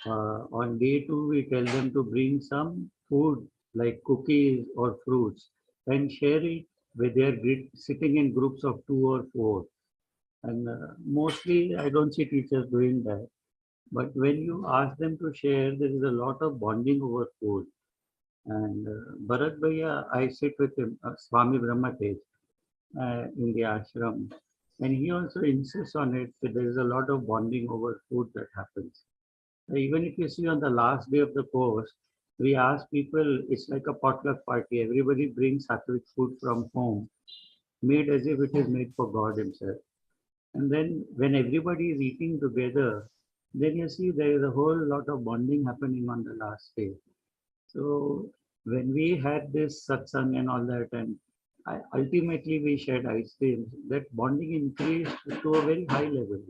On day 2, we tell them to bring some food like cookies or fruits and share it with their sitting in groups of 2 or 4. And mostly I don't see teachers doing that. But when you ask them to share, there is a lot of bonding over food. And Bharat Bhaiya, I sit with him, Swami Brahmatej, in the ashram. And he also insists on it that there is a lot of bonding over food that happens. Even if you see on the last day of the course, we ask people, it's like a potluck party. Everybody brings sattvic food from home, made as if it is made for God Himself. And then when everybody is eating together, then you see there is a whole lot of bonding happening on the last day. So when we had this satsang and all that, and ultimately we shared ice creams, that bonding increased to a very high level.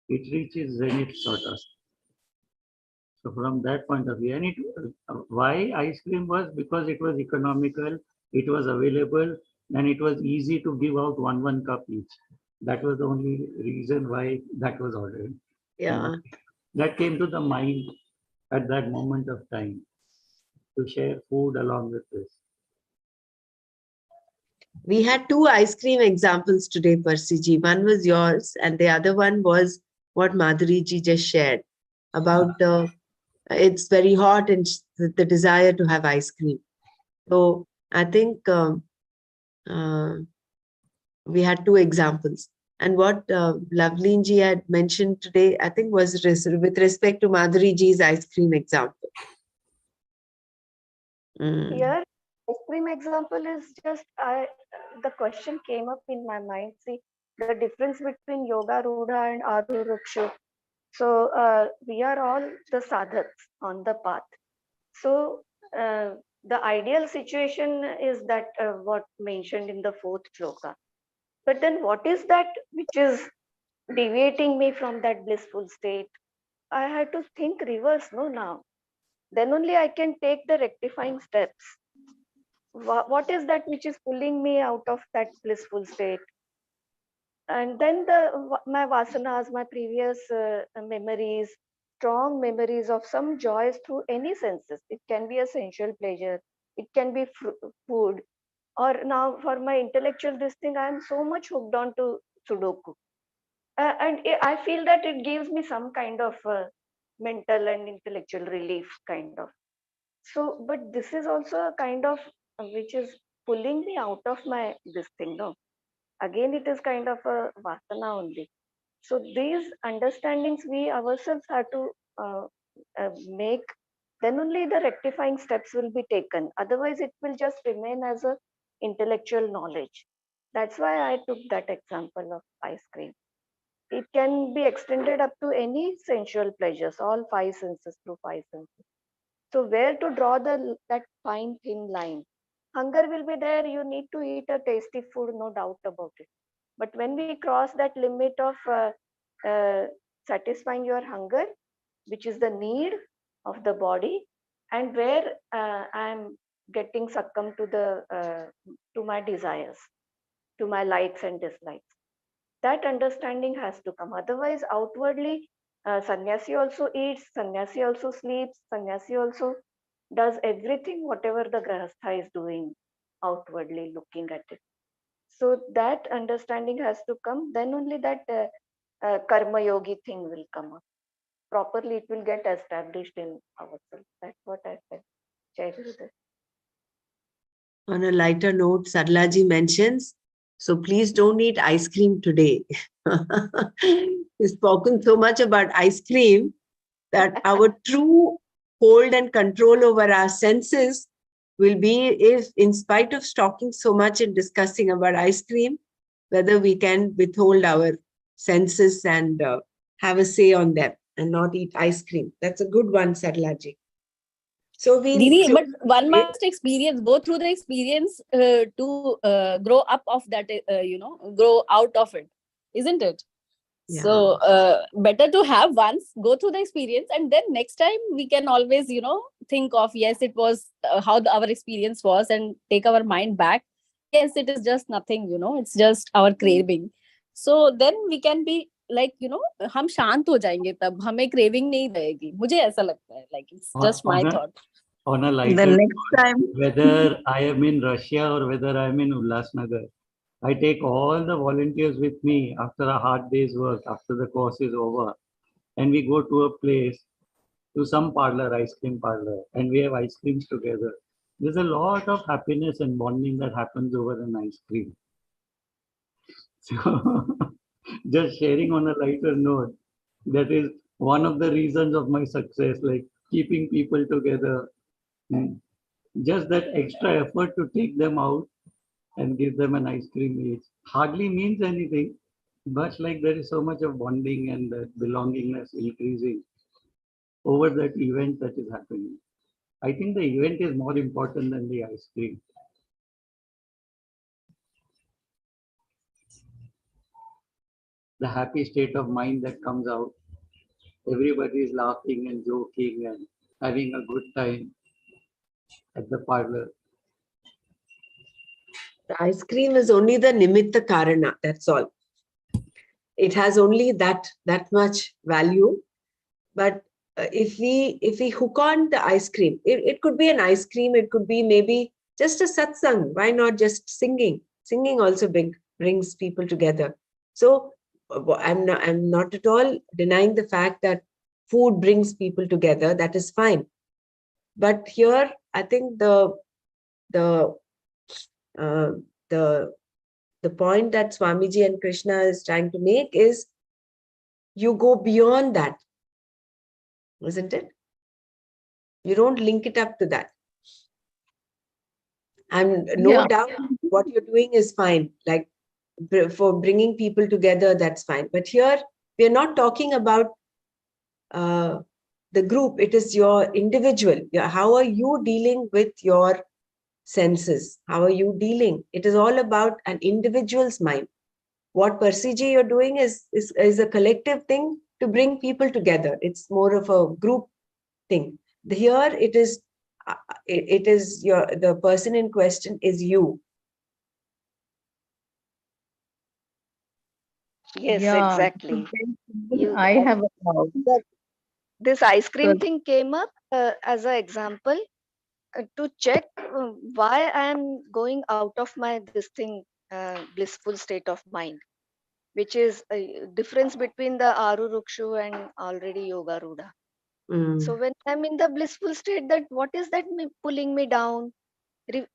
It reaches zenith sort of. So from that point of view, and why ice cream was because it was economical, it was available, and it was easy to give out one cup each. That was the only reason why that was ordered. Yeah. That came to the mind at that moment of time to share food along with this. We had 2 ice cream examples today, Parsiji. One was yours, and the other one was what Madhuri ji just shared about it's very hot and the desire to have ice cream. So I think we had 2 examples. And what Loveleen ji had mentioned today, I think, was with respect to Madhuri ji's ice cream example. Here, ice cream example is just the question came up in my mind. See, the difference between Yoga Rudha and Arurukshu. So we are all the sadhaks on the path. So the ideal situation is that what mentioned in the fourth shloka. But then what is that which is deviating me from that blissful state? I had to think reverse, no, now. Then only I can take the rectifying steps. What is that which is pulling me out of that blissful state? And then my vasanas, my previous memories, strong memories of some joys through any senses. It can be a sensual pleasure, it can be food, or now for my intellectual this thing, I am so much hooked on to Sudoku. And I feel that it gives me some kind of mental and intellectual relief, kind of. So, but this is also a kind of which is pulling me out of my this thing, no? Again, it is kind of a vasana only. So these understandings we ourselves have to make, then only the rectifying steps will be taken. Otherwise, it will just remain as a intellectual knowledge. That's why I took that example of ice cream. It can be extended up to any sensual pleasures, all five senses through five senses. So where to draw that fine thin line? Hunger will be there. You need to eat a tasty food, no doubt about it. But when we cross that limit of uh, satisfying your hunger, which is the need of the body, and where I'm getting succumbed to my desires, to my likes and dislikes, that understanding has to come. Otherwise, outwardly, sannyasi also eats, sannyasi also sleeps, sannyasi also does everything whatever the grahastha is doing outwardly, looking at it. So that understanding has to come. Then only that karma yogi thing will come up. Properly, it will get established in ourselves. That's what I said. Jai Gurudev. On a lighter note, Sarlaji mentions, so please don't eat ice cream today. We've spoken so much about ice cream that our true hold and control over our senses will be if, in spite of talking so much and discussing about ice cream, whether we can withhold our senses and have a say on them and not eat ice cream. That's a good one, Sarlaji. So Didi, but one must experience, go through the experience to grow up of that, grow out of it, isn't it? Yeah. So better to have once, go through the experience, and then next time we can always, think of, yes, it was how our experience was, and take our mind back. Yes, it is just nothing, it's just our craving. So then we can be like, हम शांत हो जाएंगे तब, हमें craving नहीं रहेगी. मुझे ऐसा लगता है, like it's just my thought. On a lighter note, whether I am in Russia or whether I am in Ulhasnagar, I take all the volunteers with me after a hard day's work, after the course is over, and we go to a place, to some parlor, ice cream parlor, and we have ice creams together. There's a lot of happiness and bonding that happens over an ice cream. So, just sharing on a lighter note, that is one of the reasons of my success, like keeping people together. Just that extra effort to take them out and give them an ice cream each hardly means anything, but like there is so much of bonding and that belongingness increasing over that event that is happening. I think the event is more important than the ice cream. The happy state of mind that comes out. Everybody is laughing and joking and having a good time at the parlor. The ice cream is only the nimitta karana, that's all. It has only that much value. But if we hook on the ice cream, it could be an ice cream, it could be maybe just a satsang. Why not just singing? Singing also brings people together. So I'm not at all denying the fact that food brings people together. That is fine. But here, I think the The point that Swamiji and Krishna is trying to make is you go beyond that, isn't it? You don't link it up to that. And no doubt what you're doing is fine. Like for bringing people together, that's fine. But here we are not talking about the group. It is your individual. How are you dealing with your senses? How are you dealing? It is all about an individual's mind. What Persiji you're doing is a collective thing to bring people together. It's more of a group thing. Here it is the person in question is you. Yes, Yeah, exactly. I have a doubt. This ice cream So, thing came up as an example to check why I am going out of my this thing blissful state of mind, which is a difference between the Aru Rukshu and already Yoga Ruda. So when I'm in the blissful state, that what is that pulling me down?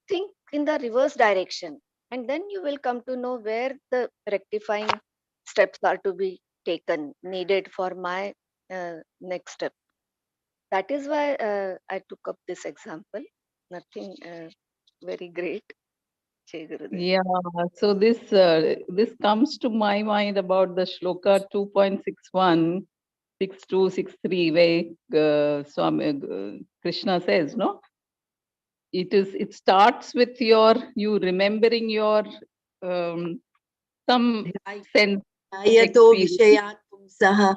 Think in the reverse direction, and then you will come to know where the rectifying steps are to be taken, needed for my next step. That is why I took up this example. Nothing very great. Jai Gurudev. yeah, so this comes to my mind about the shloka 2.61, 62, 63, where Krishna says, no, it starts with you remembering your some sense Ayato experience. Vishayat Pumsaha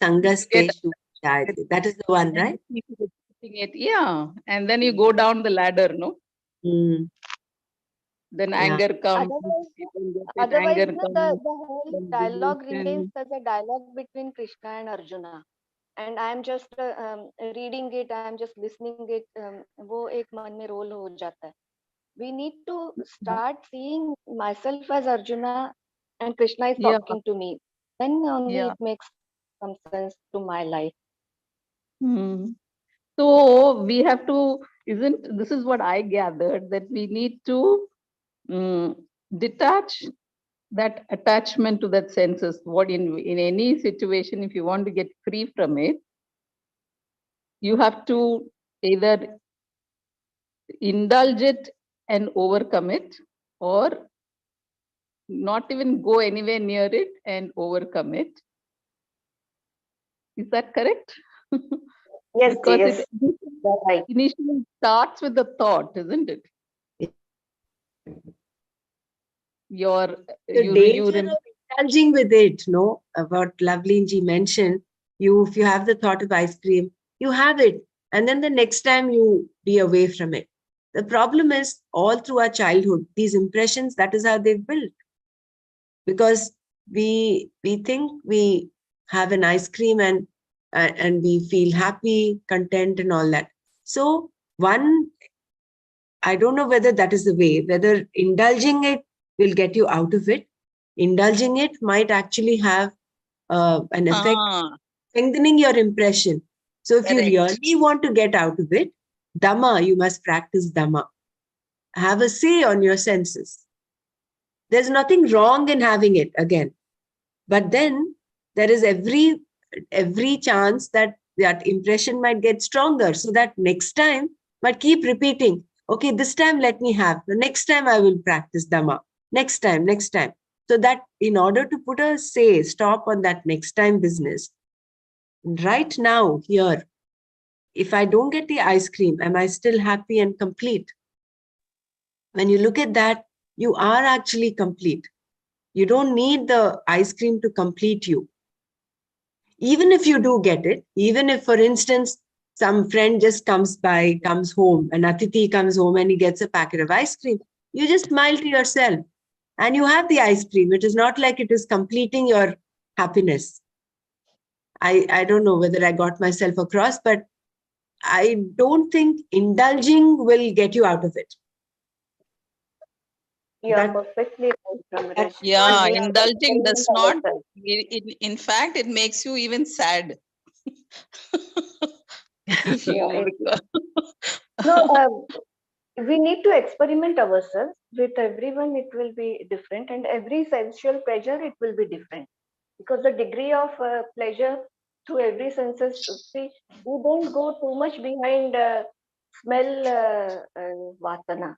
Get Sangasteshu Jayate. That is the one, right? Yeah, and then you go down the ladder, no? Then Yeah. anger comes. Otherwise, Anger no, comes. the whole then dialogue remains devotion. as a dialogue between Krishna and Arjuna. And I am just reading it, I am just listening it. वो एक मन में role हो जाता है. We need to start seeing myself as Arjuna and Krishna is Yeah, talking to me. Then only yeah. it makes some sense to my life. So we have to, this is what I gathered, that we need to detach that attachment to that senses. What in any situation, if you want to get free from it, you have to either indulge it and overcome it, or not even go anywhere near it and overcome it. Is that correct? Yes, Because yes, it right. initially starts with the thought, isn't it? The danger of indulging with it, no, what Lovelinji mentioned, if you have the thought of ice cream, you have it, and then the next time you be away from it. The problem is all through our childhood, these impressions, that is how they've built. Because we think we have an ice cream and we feel happy, content and all that. So I don't know whether that is the way, whether indulging it will get you out of it. Indulging it might actually have an effect, strengthening your impression. So if you really want to get out of it, Dhamma, you must practice Dhamma. Have a say on your senses. There's nothing wrong in having it again. But then there is every chance that that impression might get stronger. So that next time, but keep repeating, okay, this time let me have, the next time I will practice Dhamma. Next time. So that in order to put a stop on that next time business, right now, here, if I don't get the ice cream, am I still happy and complete? When you look at that, you are actually complete. You don't need the ice cream to complete you. Even if you do get it, even if, for instance, some friend just comes home, an Atiti comes home and he gets a packet of ice cream, you just smile to yourself and you have the ice cream. It is not like it is completing your happiness. I don't know whether I got myself across, but I don't think indulging will get you out of it. You're perfectly right, Kamlesh. Yeah, We are indulging does indulging not, ourselves. in fact, it makes you even sad. Yeah, no, we need to experiment ourselves. With everyone it will be different, and every sensual pleasure it will be different, because the degree of pleasure through every senses, see, we don't go too much behind smell vasana,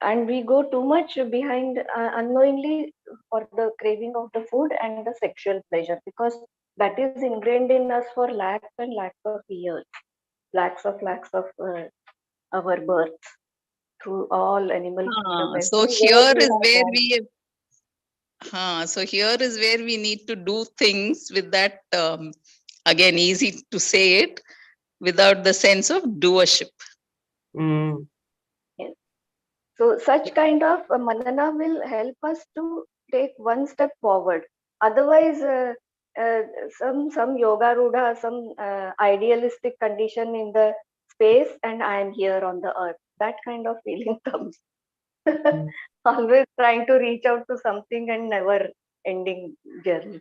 and we go too much behind unknowingly for the craving of the food and the sexual pleasure, because that is ingrained in us for lakhs and lakhs of years, lakhs of our birth, through all animal kingdom. So Everywhere here we is have where that. so here is where we need to do things with that, again, easy to say it, without the sense of doership. Mm. Yes. So such kind of manana will help us to take one step forward. Otherwise, uh, some yoga ruda, some idealistic condition in the space, and I am here on the earth. That kind of feeling comes. Always trying to reach out to something and never ending journey.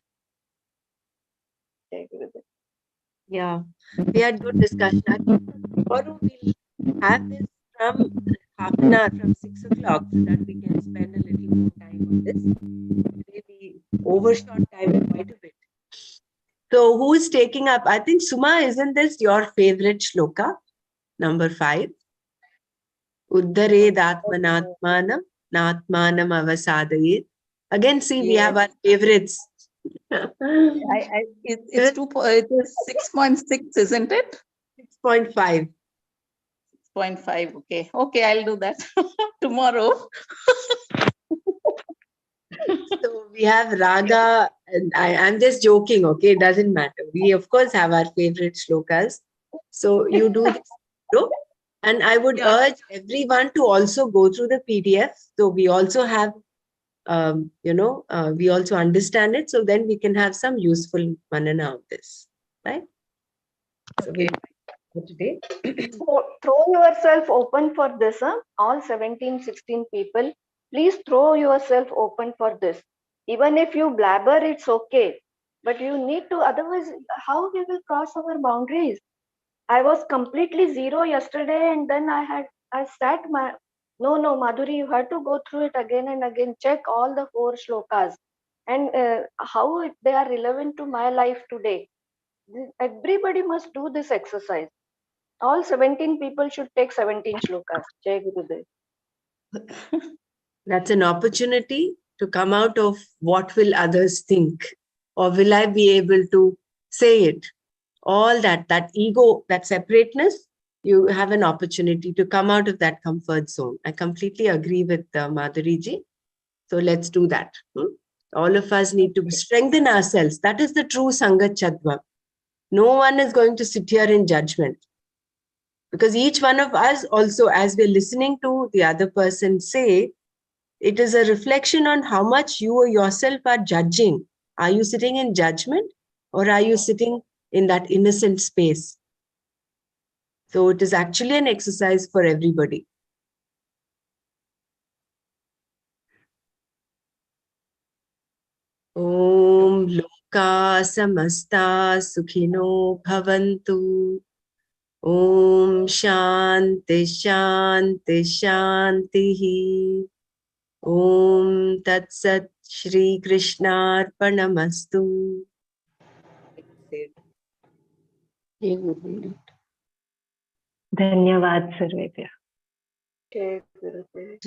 Yeah, we had good discussion. Tomorrow we'll have this from half an hour from 6 o'clock so that we can spend a little more time on this. Today we overshot time quite a bit. So who is taking up? I think Suma, isn't this your favorite shloka? Number 5. Uddare datmanatmanam natmanam avasadaye. Again, see, we have our favorites. It's 6.6, isn't it? 6.5. 6.5. Okay, I'll do that tomorrow. So we have Raga, and I'm just joking, okay? It doesn't matter. We, of course, have our favorite shlokas. So you do this, bro. And I would urge everyone to also go through the PDF. So we also have, we also understand it. So then we can have some useful manana of this, right? So we for today. Throw yourself open for this, huh? All 17, 16 people. Please throw yourself open for this. Even if you blabber, it's okay. But you need to, otherwise, how we will cross our boundaries? I was completely zero yesterday, and then I sat my, no, Madhuri, you have to go through it again and again. Check all the 4 shlokas and how they are relevant to my life today. Everybody must do this exercise. All 17 people should take 17 shlokas. Jai Gurudev. That's an opportunity to come out of what will others think, or will I be able to say it? All that ego, that separateness, you have an opportunity to come out of that comfort zone. I completely agree with Madhuri ji. So let's do that. All of us need to strengthen ourselves. That is the true Sangat Chadva. No one is going to sit here in judgment. Because each one of us also, as we're listening to the other person say, it is a reflection on how much you yourself are judging. Are you sitting in judgment, or are you sitting in that innocent space? So it is actually an exercise for everybody. Om Loka Samasta Sukhino Bhavantu. Om Shanti Shanti Shanti. Om Tat Sat Shri Krishnarpanamastu. धन्यवाद सर्वेभ्यः. जय गुरुदेव.